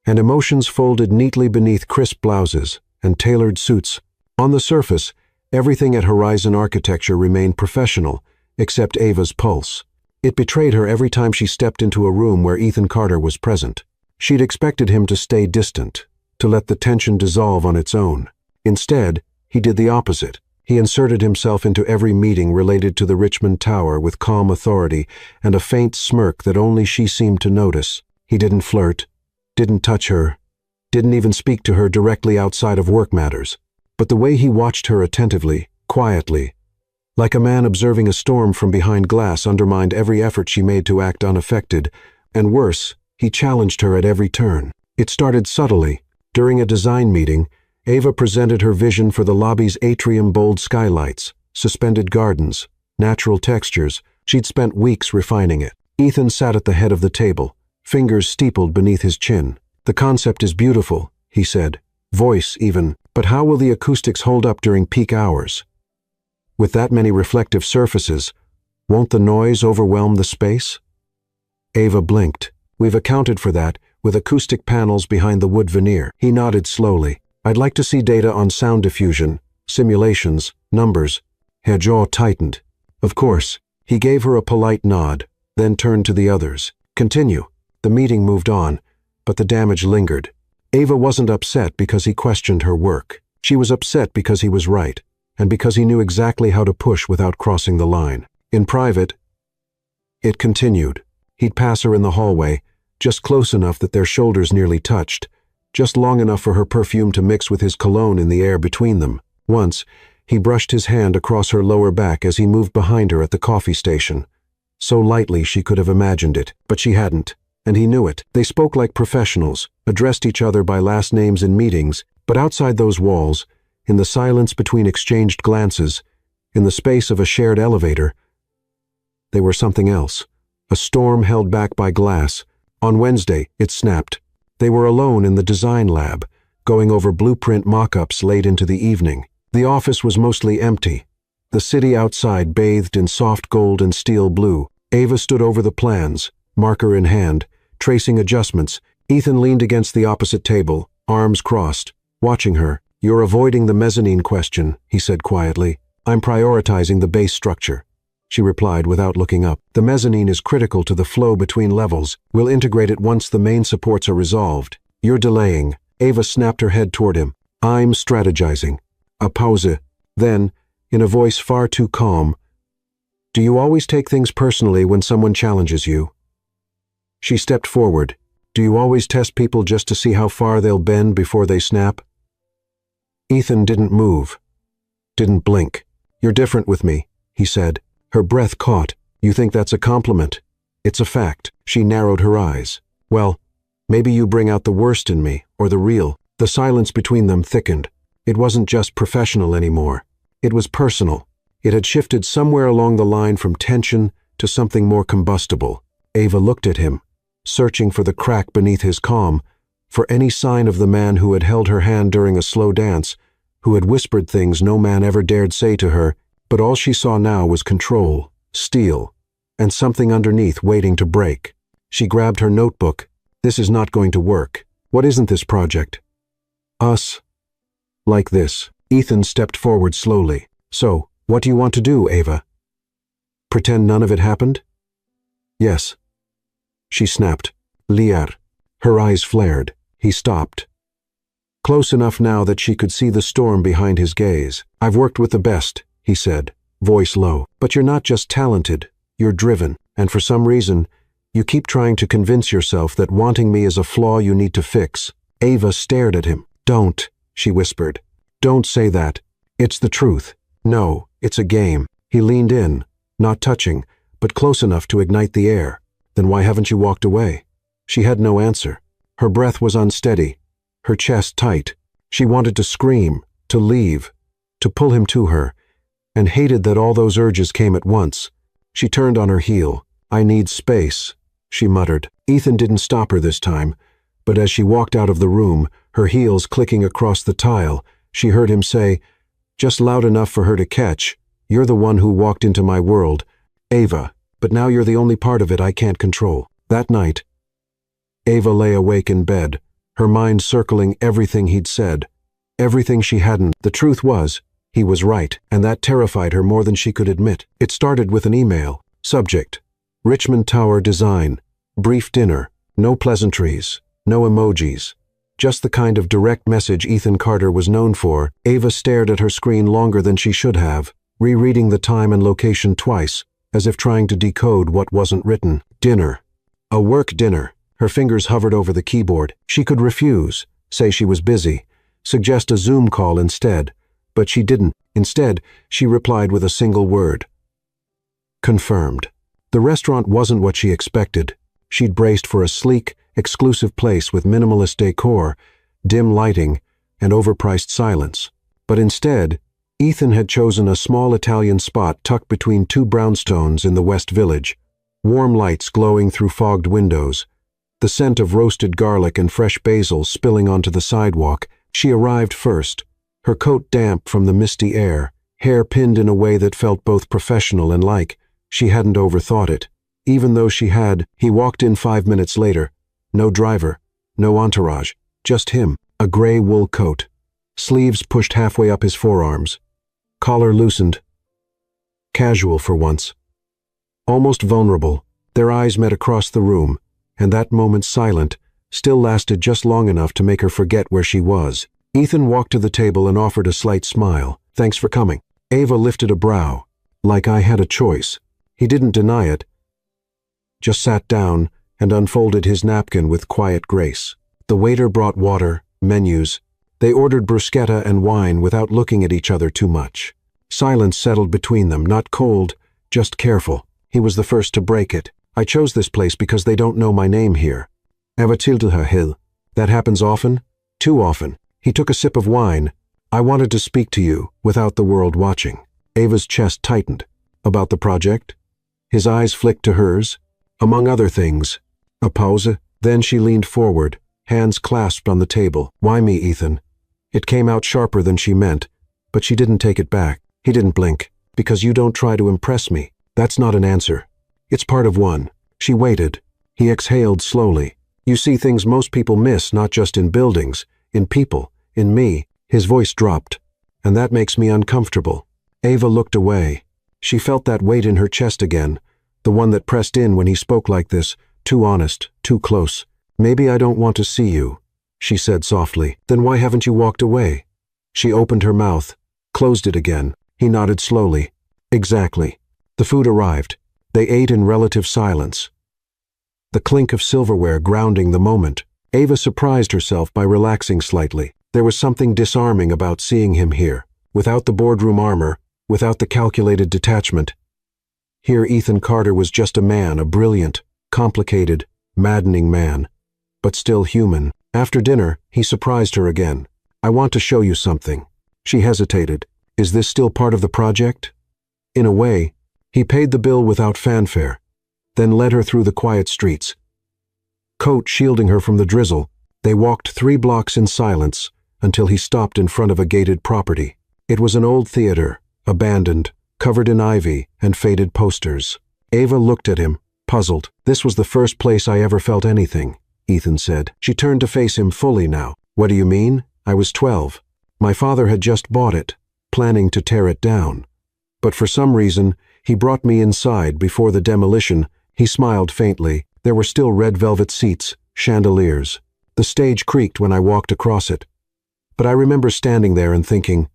and emotions folded neatly beneath crisp blouses and tailored suits. On the surface, everything at Horizon Architecture remained professional, except Ava's pulse. It betrayed her every time she stepped into a room where Ethan Carter was present. She'd expected him to stay distant, to let the tension dissolve on its own. Instead, he did the opposite. He inserted himself into every meeting related to the Richmond Tower with calm authority and a faint smirk that only she seemed to notice. He didn't flirt, didn't touch her, didn't even speak to her directly outside of work matters. But the way he watched her attentively, quietly, Like a man observing a storm from behind glass undermined every effort she made to act unaffected, and worse, he challenged her at every turn. It started subtly. During a design meeting, Ava presented her vision for the lobby's atrium: bold skylights, suspended gardens, natural textures. She'd spent weeks refining it. Ethan sat at the head of the table, fingers steepled beneath his chin. "The concept is beautiful," he said, voice even, "but how will the acoustics hold up during peak hours? With that many reflective surfaces, won't the noise overwhelm the space?" Ava blinked. "We've accounted for that, with acoustic panels behind the wood veneer." He nodded slowly. "I'd like to see data on sound diffusion, simulations, numbers." Her jaw tightened. "Of course." He gave her a polite nod, then turned to the others. "Continue." The meeting moved on, but the damage lingered. Ava wasn't upset because he questioned her work. She was upset because he was right, and because he knew exactly how to push without crossing the line. In private, it continued. He'd pass her in the hallway, just close enough that their shoulders nearly touched, just long enough for her perfume to mix with his cologne in the air between them. Once, he brushed his hand across her lower back as he moved behind her at the coffee station. So lightly she could have imagined it, but she hadn't, and he knew it. They spoke like professionals, addressed each other by last names in meetings, but outside those walls, in the silence between exchanged glances, in the space of a shared elevator, they were something else. A storm held back by glass. On Wednesday, it snapped. They were alone in the design lab, going over blueprint mock-ups late into the evening. The office was mostly empty. The city outside bathed in soft gold and steel blue. Ava stood over the plans, marker in hand, tracing adjustments. Ethan leaned against the opposite table, arms crossed, watching her. "You're avoiding the mezzanine question," he said quietly. "I'm prioritizing the base structure." She replied without looking up. "The mezzanine is critical to the flow between levels. We'll integrate it once the main supports are resolved." "You're delaying." Ava snapped her head toward him. "I'm strategizing." A pause. Then, in a voice far too calm, "Do you always take things personally when someone challenges you?" She stepped forward. "Do you always test people just to see how far they'll bend before they snap?" Ethan didn't move, didn't blink. "You're different with me," he said. Her breath caught. "You think that's a compliment?" "It's a fact." She narrowed her eyes. "Well, maybe you bring out the worst in me, or the real." The silence between them thickened. It wasn't just professional anymore. It was personal. It had shifted somewhere along the line from tension to something more combustible. Ava looked at him, searching for the crack beneath his calm, for any sign of the man who had held her hand during a slow dance, who had whispered things no man ever dared say to her, but all she saw now was control, steel, and something underneath waiting to break. She grabbed her notebook. "This is not going to work. What isn't this project?" "Us. Like this." Ethan stepped forward slowly. "So, what do you want to do, Ava? Pretend none of it happened?" "Yes." She snapped. "Liar." Her eyes flared. He stopped. Close enough now that she could see the storm behind his gaze. "I've worked with the best," he said, voice low. "But you're not just talented, you're driven, and for some reason, you keep trying to convince yourself that wanting me is a flaw you need to fix." Ava stared at him. "Don't," she whispered. "Don't say that. It's the truth." "No, it's a game." He leaned in, not touching, but close enough to ignite the air. "Then why haven't you walked away?" She had no answer. Her breath was unsteady, her chest tight. She wanted to scream, to leave, to pull him to her, and hated that all those urges came at once. She turned on her heel. "I need space," she muttered. Ethan didn't stop her this time, but as she walked out of the room, her heels clicking across the tile, she heard him say, just loud enough for her to catch, "You're the one who walked into my world, Ava, but now you're the only part of it I can't control." That night, Ava lay awake in bed, her mind circling everything he'd said, everything she hadn't. The truth was, he was right, and that terrified her more than she could admit. It started with an email. Subject: Richmond Tower Design. Brief dinner. No pleasantries. No emojis. Just the kind of direct message Ethan Carter was known for. Ava stared at her screen longer than she should have, rereading the time and location twice, as if trying to decode what wasn't written. Dinner. A work dinner. Her fingers hovered over the keyboard. She could refuse, say she was busy, suggest a Zoom call instead, but she didn't. Instead, she replied with a single word. Confirmed. The restaurant wasn't what she expected. She'd braced for a sleek, exclusive place with minimalist decor, dim lighting, and overpriced silence. But instead, Ethan had chosen a small Italian spot tucked between two brownstones in the West Village, warm lights glowing through fogged windows, the scent of roasted garlic and fresh basil spilling onto the sidewalk. She arrived first, her coat damp from the misty air, hair pinned in a way that felt both professional and like she hadn't overthought it. Even though she had, he walked in 5 minutes later. No driver, no entourage, just him, a gray wool coat, sleeves pushed halfway up his forearms, collar loosened. Casual for once. Almost vulnerable, their eyes met across the room, and that moment silent still lasted just long enough to make her forget where she was. Ethan walked to the table and offered a slight smile. Thanks for coming. Ava lifted a brow, like I had a choice. He didn't deny it, just sat down and unfolded his napkin with quiet grace. The waiter brought water, menus. They ordered bruschetta and wine without looking at each other too much. Silence settled between them, not cold, just careful. He was the first to break it. I chose this place because they don't know my name here. Avatilda Hill. That happens often? Too often. He took a sip of wine. I wanted to speak to you, without the world watching. Ava's chest tightened. About the project? His eyes flicked to hers. Among other things. A pause. Then she leaned forward, hands clasped on the table. Why me, Ethan? It came out sharper than she meant, but she didn't take it back. He didn't blink. Because you don't try to impress me. That's not an answer. It's part of one. She waited. He exhaled slowly. You see things most people miss, not just in buildings, in people, in me. His voice dropped. And that makes me uncomfortable. Ava looked away. She felt that weight in her chest again, the one that pressed in when he spoke like this, too honest, too close. Maybe I don't want to see you, she said softly. Then why haven't you walked away? She opened her mouth, closed it again. He nodded slowly. Exactly. The food arrived. They ate in relative silence. The clink of silverware grounding the moment. Ava surprised herself by relaxing slightly. There was something disarming about seeing him here, without the boardroom armor, without the calculated detachment. Here Ethan Carter was just a man, a brilliant, complicated, maddening man, but still human. After dinner, he surprised her again. I want to show you something. She hesitated. Is this still part of the project? In a way. He paid the bill without fanfare, then led her through the quiet streets. Coat shielding her from the drizzle, they walked 3 blocks in silence until he stopped in front of a gated property. It was an old theater, abandoned, covered in ivy and faded posters. Ava looked at him, puzzled. This was the first place I ever felt anything, Ethan said. She turned to face him fully now. What do you mean? I was 12. My father had just bought it, planning to tear it down. But for some reason, he brought me inside before the demolition. He smiled faintly. There were still red velvet seats, chandeliers. The stage creaked when I walked across it. But I remember standing there and thinking,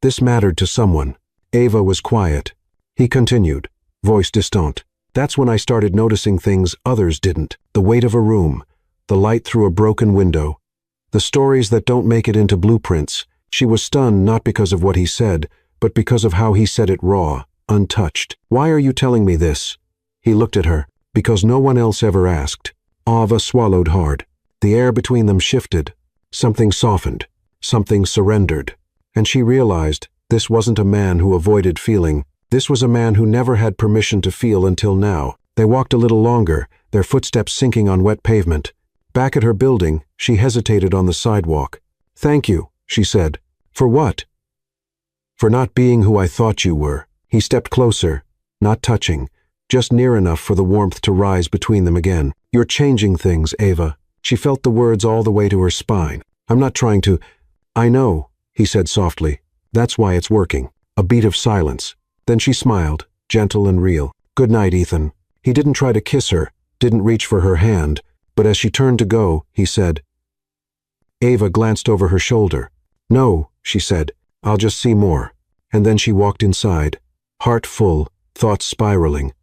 this mattered to someone. Ava was quiet. He continued, voice distant. That's when I started noticing things others didn't. The weight of a room, the light through a broken window, the stories that don't make it into blueprints. She was stunned not because of what he said, but because of how he said it raw, untouched. Why are you telling me this? He looked at her. Because no one else ever asked. Ava swallowed hard. The air between them shifted. Something softened. Something surrendered. And she realized this wasn't a man who avoided feeling. This was a man who never had permission to feel until now. They walked a little longer, their footsteps sinking on wet pavement. Back at her building, she hesitated on the sidewalk. Thank you, she said. For what? For not being who I thought you were. He stepped closer, not touching, just near enough for the warmth to rise between them again. You're changing things, Ava. She felt the words all the way to her spine. I'm not trying to... I know, he said softly. That's why it's working. A beat of silence. Then she smiled, gentle and real. Good night, Ethan. He didn't try to kiss her, didn't reach for her hand, but as she turned to go, he said. Ava glanced over her shoulder. No, she said. I'll just see more. And then she walked inside, heart full, thoughts spiraling,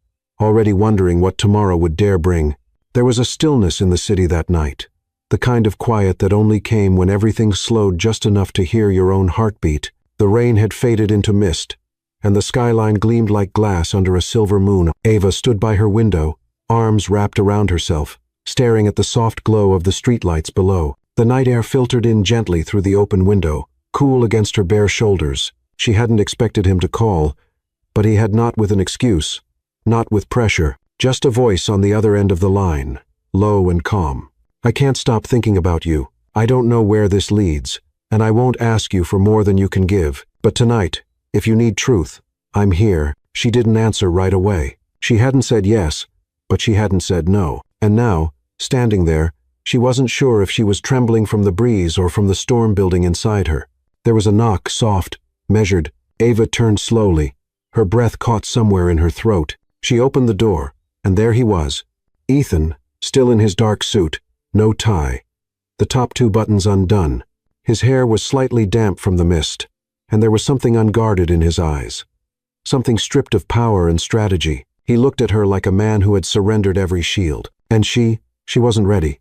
already wondering what tomorrow would dare bring. There was a stillness in the city that night, the kind of quiet that only came when everything slowed just enough to hear your own heartbeat. The The rain had faded into mist, and the skyline gleamed like glass under a silver moon. Ava stood by her window, arms wrapped around herself, staring at the soft glow of the streetlights below. The night air filtered in gently through the open window, cool against her bare shoulders. She hadn't expected him to call, but he had not with an excuse, not with pressure, just a voice on the other end of the line, low and calm. I can't stop thinking about you. I don't know where this leads, and I won't ask you for more than you can give. But tonight, if you need truth, I'm here. She didn't answer right away. She hadn't said yes, but she hadn't said no. And now, standing there, she wasn't sure if she was trembling from the breeze or from the storm building inside her. There was a knock, soft, measured. Ava turned slowly. Her breath caught somewhere in her throat. She opened the door, and there he was. Ethan, still in his dark suit, no tie, the top 2 buttons undone. His hair was slightly damp from the mist, and there was something unguarded in his eyes. Something stripped of power and strategy. He looked at her like a man who had surrendered every shield. And she wasn't ready.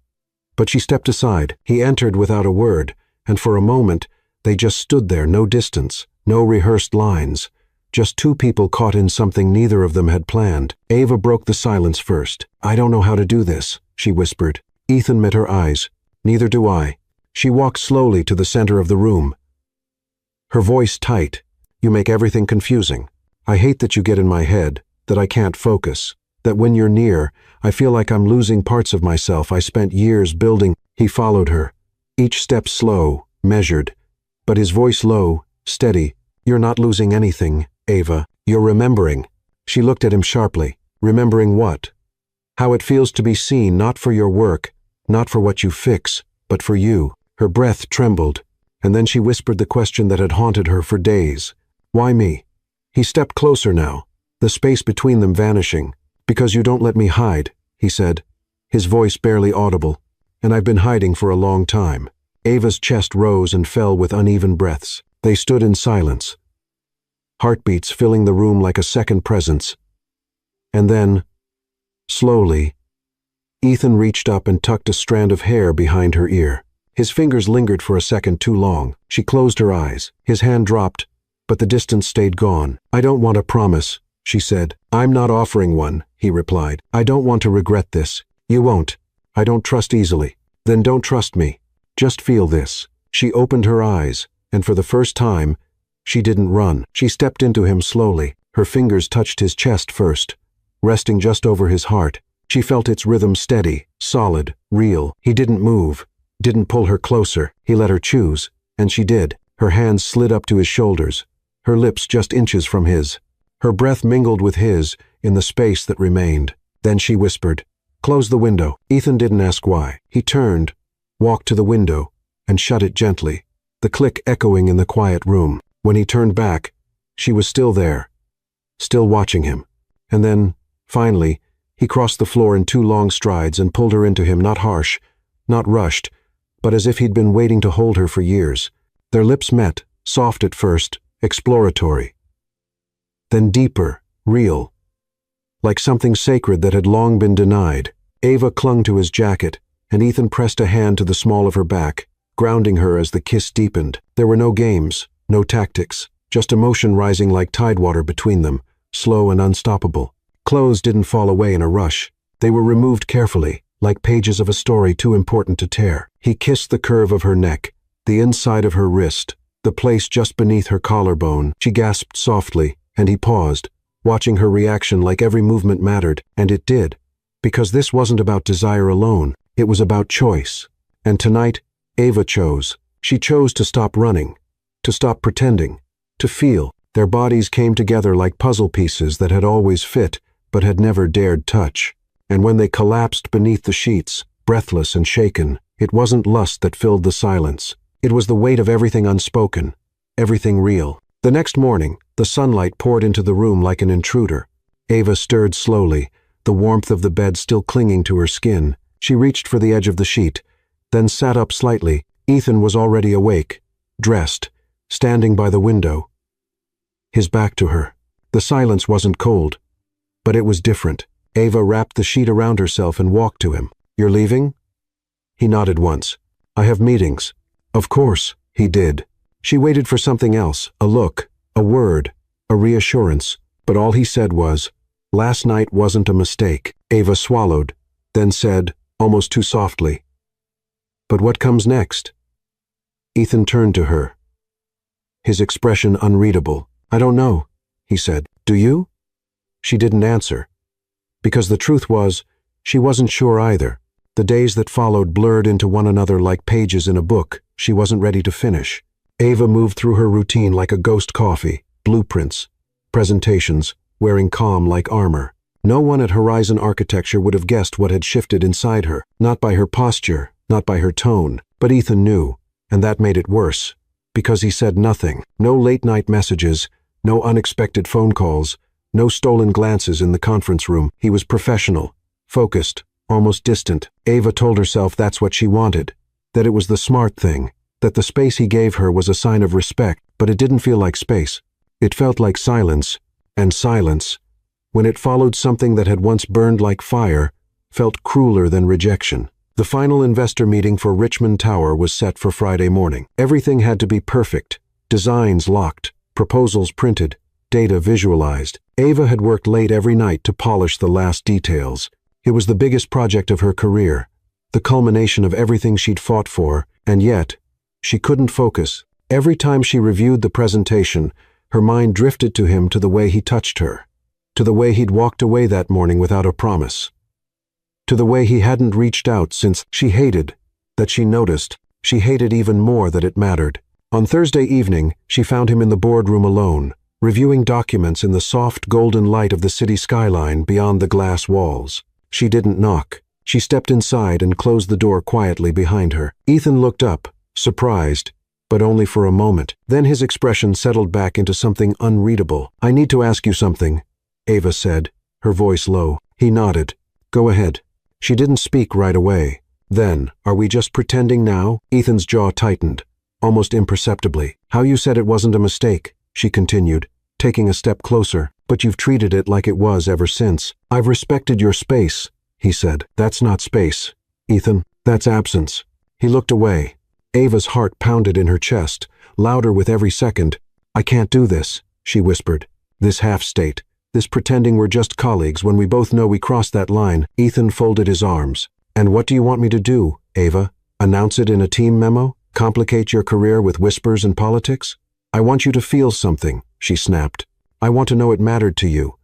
But she stepped aside. He entered without a word, and for a moment, they just stood there, no distance, no rehearsed lines. Just 2 people caught in something neither of them had planned. Ava broke the silence first. I don't know how to do this, she whispered. Ethan met her eyes. Neither do I. She walked slowly to the center of the room. Her voice tight. You make everything confusing. I hate that you get in my head, that I can't focus, that when you're near, I feel like I'm losing parts of myself I spent years building. He followed her, each step slow, measured, but his voice low, steady. You're not losing anything, Ava. You're remembering. She looked at him sharply. Remembering what? How it feels to be seen, not for your work, not for what you fix, but for you. Her breath trembled, and then she whispered the question that had haunted her for days. Why me? He stepped closer now, the space between them vanishing. Because you don't let me hide, he said, his voice barely audible. And I've been hiding for a long time. Ava's chest rose and fell with uneven breaths. They stood in silence, heartbeats filling the room like a second presence. And then, slowly, Ethan reached up and tucked a strand of hair behind her ear. His fingers lingered for a second too long. She closed her eyes. His hand dropped, but the distance stayed gone. I don't want a promise, she said. I'm not offering one, he replied. I don't want to regret this. You won't. I don't trust easily. Then don't trust me. Just feel this. She opened her eyes, and for the first time, she didn't run. She stepped into him slowly. Her fingers touched his chest first, resting just over his heart. She felt its rhythm steady, solid, real. He didn't move, didn't pull her closer. He let her choose, and she did. Her hands slid up to his shoulders, her lips just inches from his. Her breath mingled with his in the space that remained. Then she whispered, "Close the window." Ethan didn't ask why. He turned, walked to the window, and shut it gently, the click echoing in the quiet room. When he turned back, she was still there, still watching him. And then, finally, he crossed the floor in 2 long strides and pulled her into him, not harsh, not rushed, but as if he'd been waiting to hold her for years. Their lips met, soft at first, exploratory. Then deeper, real, like something sacred that had long been denied. Ava clung to his jacket, and Ethan pressed a hand to the small of her back, grounding her as the kiss deepened. There were no games, no tactics, just emotion rising like tidewater between them, slow and unstoppable. Clothes didn't fall away in a rush. They were removed carefully, like pages of a story too important to tear. He kissed the curve of her neck, the inside of her wrist, the place just beneath her collarbone. She gasped softly, and he paused, watching her reaction like every movement mattered, and it did. Because this wasn't about desire alone, it was about choice. And tonight, Ava chose. She chose to stop running, to stop pretending, to feel. Their bodies came together like puzzle pieces that had always fit, but had never dared touch. And when they collapsed beneath the sheets, breathless and shaken, it wasn't lust that filled the silence. It was the weight of everything unspoken, everything real. The next morning, the sunlight poured into the room like an intruder. Ava stirred slowly, the warmth of the bed still clinging to her skin. She reached for the edge of the sheet, then sat up slightly. Ethan was already awake, dressed, standing by the window, his back to her. The silence wasn't cold, but it was different. Ava wrapped the sheet around herself and walked to him. "You're leaving?" He nodded once. "I have meetings." "Of course," he did. She waited for something else, a look, a word, a reassurance, but all he said was, "Last night wasn't a mistake." Ava swallowed, then said, almost too softly, "But what comes next?" Ethan turned to her, his expression unreadable. "I don't know," he said. "Do you?" She didn't answer, because the truth was, she wasn't sure either. The days that followed blurred into one another like pages in a book she wasn't ready to finish. Ava moved through her routine like a ghost coffee, blueprints, presentations, wearing calm like armor. No one at Horizon Architecture would have guessed what had shifted inside her, not by her posture, not by her tone, but Ethan knew, and that made it worse, because he said nothing. No late-night messages, no unexpected phone calls, no stolen glances in the conference room. He was professional, focused, almost distant. Ava told herself that's what she wanted, that it was the smart thing, that the space he gave her was a sign of respect, but it didn't feel like space. It felt like silence, and silence, when it followed something that had once burned like fire, felt crueler than rejection. The final investor meeting for Richmond Tower was set for Friday morning. Everything had to be perfect, designs locked, proposals printed, data visualized. Ava had worked late every night to polish the last details. It was the biggest project of her career, the culmination of everything she'd fought for, and yet, she couldn't focus. Every time she reviewed the presentation, her mind drifted to him, to the way he touched her, to the way he'd walked away that morning without a promise, to the way he hadn't reached out since. She hated that she noticed. She hated even more that it mattered. On Thursday evening, she found him in the boardroom alone, reviewing documents in the soft golden light of the city skyline beyond the glass walls. She didn't knock. She stepped inside and closed the door quietly behind her. Ethan looked up, surprised, but only for a moment. Then his expression settled back into something unreadable. "I need to ask you something," Ava said, her voice low. He nodded. "Go ahead." She didn't speak right away. Then, "Are we just pretending now?" Ethan's jaw tightened, almost imperceptibly. "How you said it wasn't a mistake," she continued, taking a step closer. "But you've treated it like it was ever since." "I've respected your space," he said. "That's not space, Ethan. That's absence." He looked away. Ava's heart pounded in her chest, louder with every second. "I can't do this," she whispered. "This half-state, this pretending we're just colleagues when we both know we crossed that line." Ethan folded his arms. "And what do you want me to do, Ava? Announce it in a team memo? Complicate your career with whispers and politics? I want you to feel something," she snapped. "I want to know it mattered to you,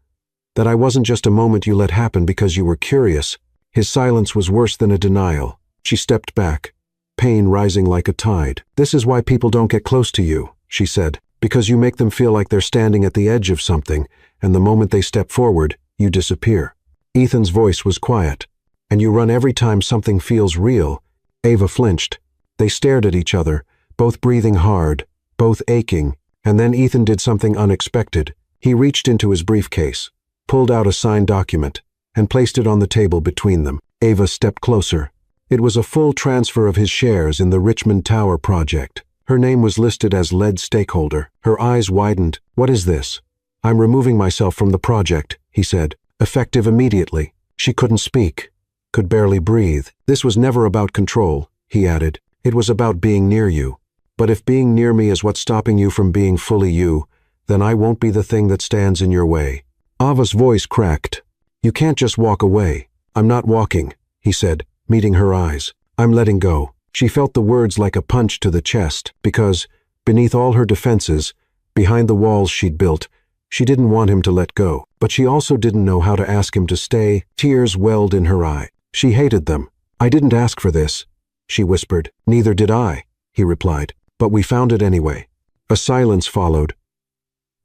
that I wasn't just a moment you let happen because you were curious." His silence was worse than a denial. She stepped back, pain rising like a tide. "This is why people don't get close to you," she said, "because you make them feel like they're standing at the edge of something, and the moment they step forward, you disappear." Ethan's voice was quiet. "And you run every time something feels real." Ava flinched. They stared at each other, both breathing hard, both aching, and then Ethan did something unexpected. He reached into his briefcase, pulled out a signed document, and placed it on the table between them. Ava stepped closer. It was a full transfer of his shares in the Richmond Tower project. Her name was listed as lead stakeholder. Her eyes widened. "What is this?" "I'm removing myself from the project," he said, effective immediately. She couldn't speak, could barely breathe. "This was never about control," he added. "It was about being near you. But if being near me is what's stopping you from being fully you, then I won't be the thing that stands in your way." Ava's voice cracked. "You can't just walk away." "I'm not walking," he said, meeting her eyes. "I'm letting go." She felt the words like a punch to the chest, because, beneath all her defenses, behind the walls she'd built, she didn't want him to let go. But she also didn't know how to ask him to stay. Tears welled in her eye. She hated them. "I didn't ask for this," she whispered. "Neither did I," he replied. "But we found it anyway." A silence followed.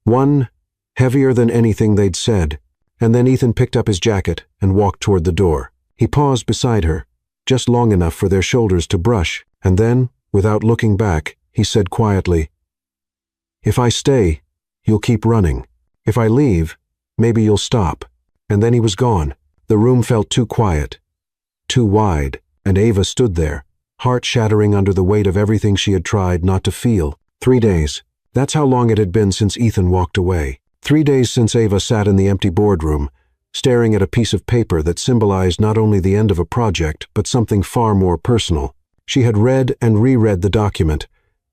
One, heavier than anything they'd said, and then Ethan picked up his jacket and walked toward the door. He paused beside her, just long enough for their shoulders to brush, and then, without looking back, he said quietly, "If I stay, you'll keep running. If I leave, maybe you'll stop." And then he was gone. The room felt too quiet, too wide, and Ava stood there, heart shattering under the weight of everything she had tried not to feel. 3 days. That's how long it had been since Ethan walked away. 3 days since Ava sat in the empty boardroom, staring at a piece of paper that symbolized not only the end of a project, but something far more personal. She had read and reread the document,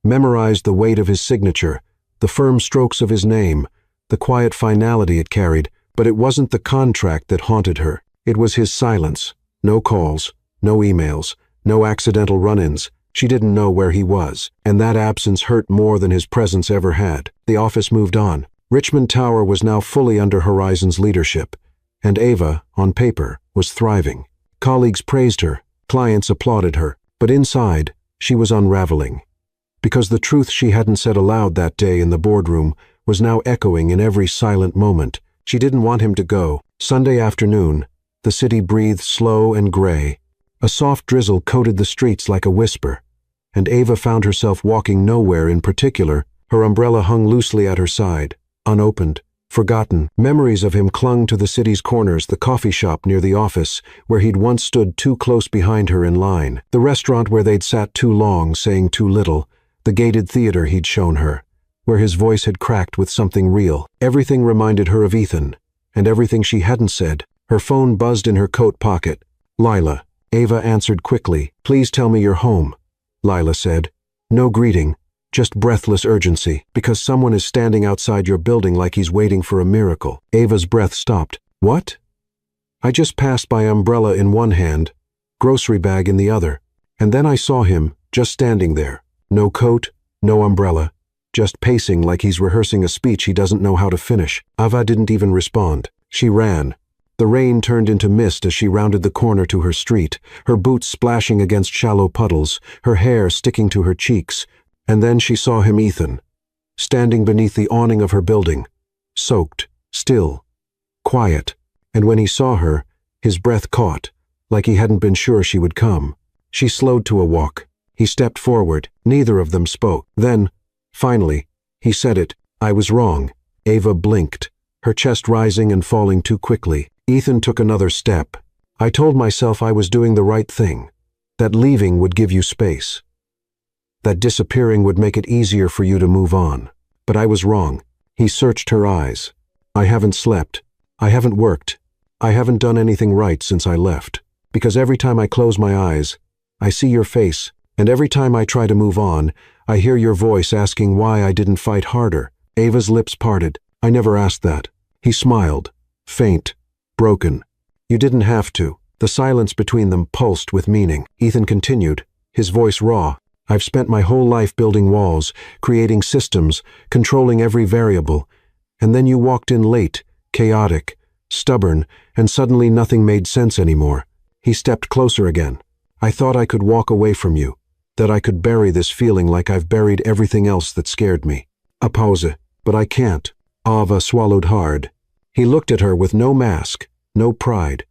memorized the weight of his signature, the firm strokes of his name, the quiet finality it carried, but it wasn't the contract that haunted her. It was his silence. No calls, no emails, no accidental run-ins. She didn't know where he was, and that absence hurt more than his presence ever had. The office moved on. Richmond Tower was now fully under Horizon's leadership, and Ava, on paper, was thriving. Colleagues praised her, clients applauded her, but inside, she was unraveling. Because the truth she hadn't said aloud that day in the boardroom was now echoing in every silent moment. She didn't want him to go. Sunday afternoon, the city breathed slow and gray. A soft drizzle coated the streets like a whisper, and Ava found herself walking nowhere in particular. Her umbrella hung loosely at her side, unopened, forgotten. Memories of him clung to the city's corners, the coffee shop near the office, where he'd once stood too close behind her in line, the restaurant where they'd sat too long, saying too little, the gated theater he'd shown her, where his voice had cracked with something real. Everything reminded her of Ethan, and everything she hadn't said. Her phone buzzed in her coat pocket. Lila. Ava answered quickly. "Please tell me you're home," Lila said. No greeting, just breathless urgency, because someone is standing outside your building like he's waiting for a miracle. Ava's breath stopped. "What?" "I just passed by umbrella in one hand, grocery bag in the other, and then I saw him, just standing there. No coat, no umbrella, just pacing like he's rehearsing a speech he doesn't know how to finish." Ava didn't even respond. She ran. The rain turned into mist as she rounded the corner to her street, her boots splashing against shallow puddles, her hair sticking to her cheeks. And then she saw him, Ethan, standing beneath the awning of her building, soaked, still, quiet. And when he saw her, his breath caught, like he hadn't been sure she would come. She slowed to a walk. He stepped forward. Neither of them spoke. Then, finally, he said it. "I was wrong." Ava blinked, her chest rising and falling too quickly. Ethan took another step. "I told myself I was doing the right thing, that leaving would give you space, that disappearing would make it easier for you to move on. But I was wrong." He searched her eyes. "I haven't slept. I haven't worked. I haven't done anything right since I left. Because every time I close my eyes, I see your face, and every time I try to move on, I hear your voice asking why I didn't fight harder." Ava's lips parted. "I never asked that." He smiled, faint, broken. "You didn't have to." The silence between them pulsed with meaning. Ethan continued, his voice raw. "I've spent my whole life building walls, creating systems, controlling every variable. And then you walked in late, chaotic, stubborn, and suddenly nothing made sense anymore." He stepped closer again. "I thought I could walk away from you, that I could bury this feeling like I've buried everything else that scared me." A pause. "But I can't." Ava swallowed hard. He looked at her with no mask, no pride.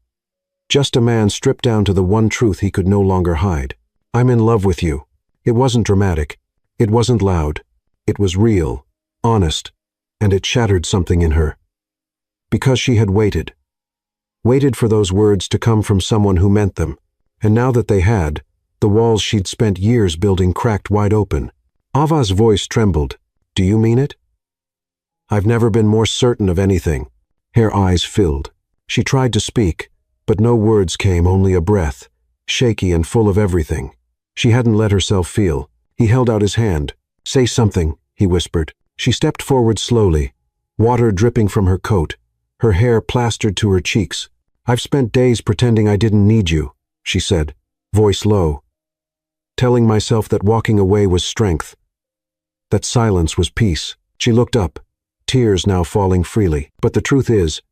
Just a man stripped down to the one truth he could no longer hide. "I'm in love with you." It wasn't dramatic. It wasn't loud. It was real, honest, and it shattered something in her. Because she had waited. Waited for those words to come from someone who meant them. And now that they had, the walls she'd spent years building cracked wide open. Ava's voice trembled. "Do you mean it?" "I've never been more certain of anything." Her eyes filled. She tried to speak, but no words came, only a breath, shaky and full of everything. She hadn't let herself feel. He held out his hand. "Say something," he whispered. She stepped forward slowly, water dripping from her coat, her hair plastered to her cheeks. "I've spent days pretending I didn't need you," she said, voice low, telling myself that walking away was strength, that silence was peace. She looked up, tears now falling freely. "But the truth is,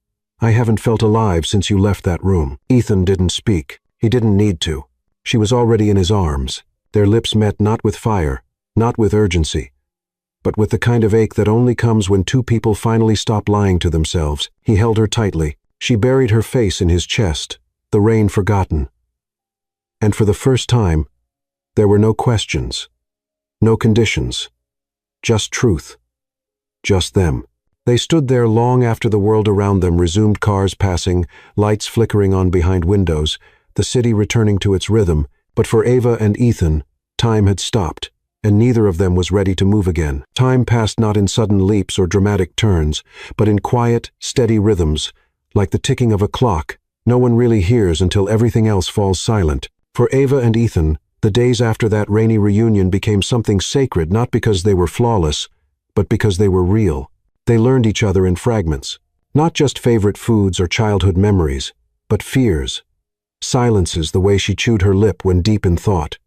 I haven't felt alive since you left that room." Ethan didn't speak. He didn't need to. She was already in his arms. Their lips met not with fire, not with urgency, but with the kind of ache that only comes when two people finally stop lying to themselves. He held her tightly. She buried her face in his chest, the rain forgotten. And for the first time, there were no questions, no conditions, just truth, just them. They stood there long after the world around them resumed, cars passing, lights flickering on behind windows, the city returning to its rhythm. But for Ava and Ethan, time had stopped, and neither of them was ready to move again. Time passed not in sudden leaps or dramatic turns, but in quiet, steady rhythms, like the ticking of a clock no one really hears until everything else falls silent. For Ava and Ethan, The days after that rainy reunion became something sacred, not because they were flawless, but because they were real. They learned each other in fragments. Not just favorite foods or childhood memories, but fears. Silences, the way she chewed her lip when deep in thought.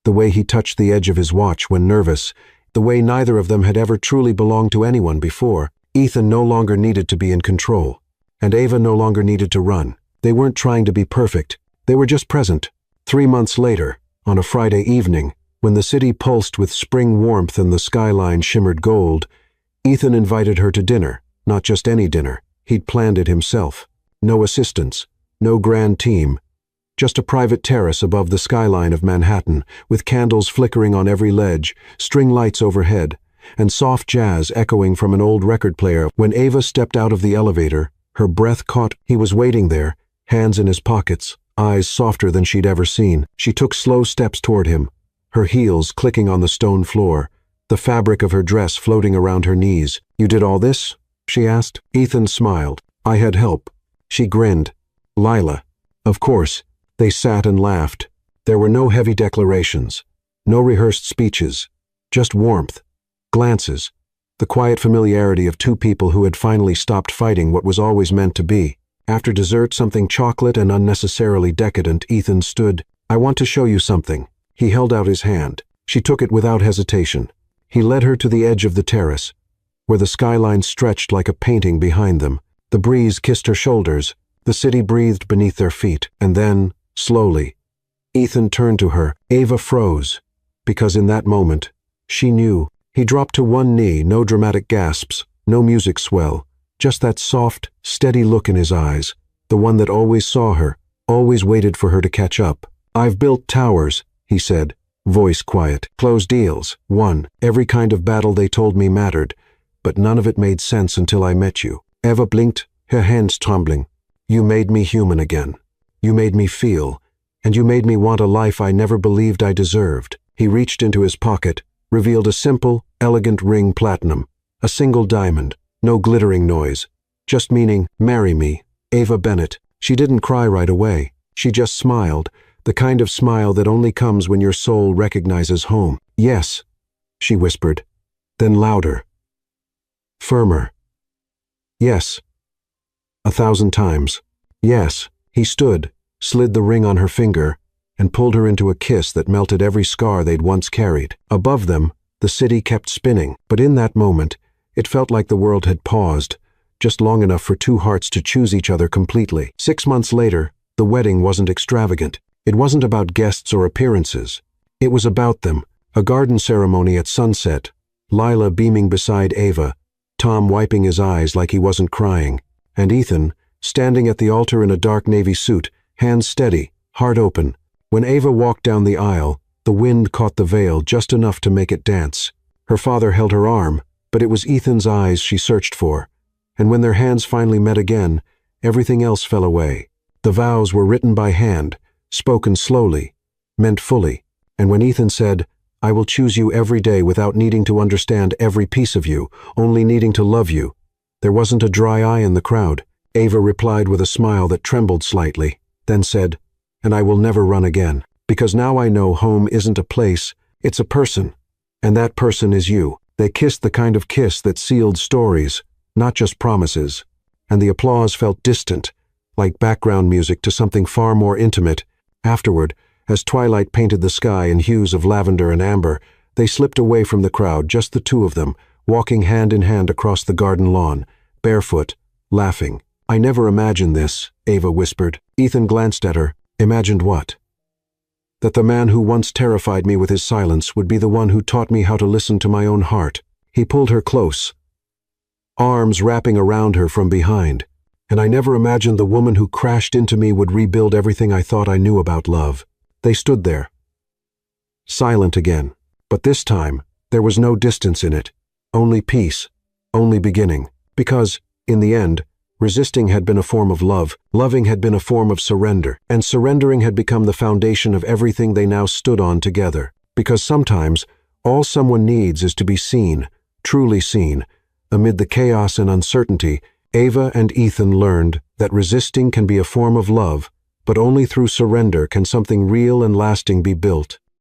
The way he touched the edge of his watch when nervous. The way neither of them had ever truly belonged to anyone before. Ethan no longer needed to be in control. And Ava no longer needed to run. They weren't trying to be perfect. They were just present. 3 months later, on a Friday evening, when the city pulsed with spring warmth and the skyline shimmered gold, Ethan invited her to dinner. Not just any dinner. He'd planned it himself. No assistants. No grand team. Just a private terrace above the skyline of Manhattan, with candles flickering on every ledge, string lights overhead, and soft jazz echoing from an old record player. When Ava stepped out of the elevator, her breath caught. He was waiting there, hands in his pockets, eyes softer than she'd ever seen. She took slow steps toward him, her heels clicking on the stone floor, the fabric of her dress floating around her knees. "You did all this?" she asked. Ethan smiled. "I had help." She grinned. "Lila." Of course. They sat and laughed. There were no heavy declarations, no rehearsed speeches, just warmth, glances, the quiet familiarity of two people who had finally stopped fighting what was always meant to be. After dessert, something chocolate and unnecessarily decadent, Ethan stood. "I want to show you something." He held out his hand. She took it without hesitation. He led her to the edge of the terrace, where the skyline stretched like a painting behind them. The breeze kissed her shoulders. The city breathed beneath their feet. And then, slowly, Ethan turned to her. Ava froze, because in that moment, she knew. He dropped to one knee, no dramatic gasps, no music swell, just that soft, steady look in his eyes, the one that always saw her, always waited for her to catch up. "I've built towers," he said, voice quiet. "Closed deals, won. Every kind of battle they told me mattered, but none of it made sense until I met you." Ava blinked, her hands trembling. "You made me human again. You made me feel, and you made me want a life I never believed I deserved." He reached into his pocket, revealed a simple, elegant ring platinum, a single diamond, no glittering noise, just meaning, "Marry me, Ava Bennett." She didn't cry right away. She just smiled, the kind of smile that only comes when your soul recognizes home. "Yes," she whispered, then louder, firmer. "Yes." 1,000 times. "Yes." He stood, slid the ring on her finger, and pulled her into a kiss that melted every scar they'd once carried. Above them, the city kept spinning, but in that moment, it felt like the world had paused, just long enough for two hearts to choose each other completely. 6 months later, the wedding wasn't extravagant. It wasn't about guests or appearances. It was about them, a garden ceremony at sunset, Lila beaming beside Ava, Tom wiping his eyes like he wasn't crying, and Ethan, standing at the altar in a dark navy suit, hands steady, heart open. When Ava walked down the aisle, the wind caught the veil just enough to make it dance. Her father held her arm, but it was Ethan's eyes she searched for. And when their hands finally met again, everything else fell away. The vows were written by hand, spoken slowly, meant fully. And when Ethan said, "I will choose you every day without needing to understand every piece of you, only needing to love you," there wasn't a dry eye in the crowd. Ava replied with a smile that trembled slightly, then said, "And I will never run again, because now I know home isn't a place, it's a person, and that person is you." They kissed the kind of kiss that sealed stories, not just promises, and the applause felt distant, like background music to something far more intimate. Afterward, as twilight painted the sky in hues of lavender and amber, they slipped away from the crowd, just the two of them, walking hand in hand across the garden lawn, barefoot, laughing. "I never imagined this," Ava whispered. Ethan glanced at her. "Imagined what?" "That the man who once terrified me with his silence would be the one who taught me how to listen to my own heart." He pulled her close, arms wrapping around her from behind. "And I never imagined the woman who crashed into me would rebuild everything I thought I knew about love." They stood there, silent again. But this time, there was no distance in it. Only peace, only beginning. Because, in the end, resisting had been a form of love, loving had been a form of surrender, and surrendering had become the foundation of everything they now stood on together. Because sometimes, all someone needs is to be seen, truly seen. Amid the chaos and uncertainty, Ava and Ethan learned that resisting can be a form of love, but only through surrender can something real and lasting be built.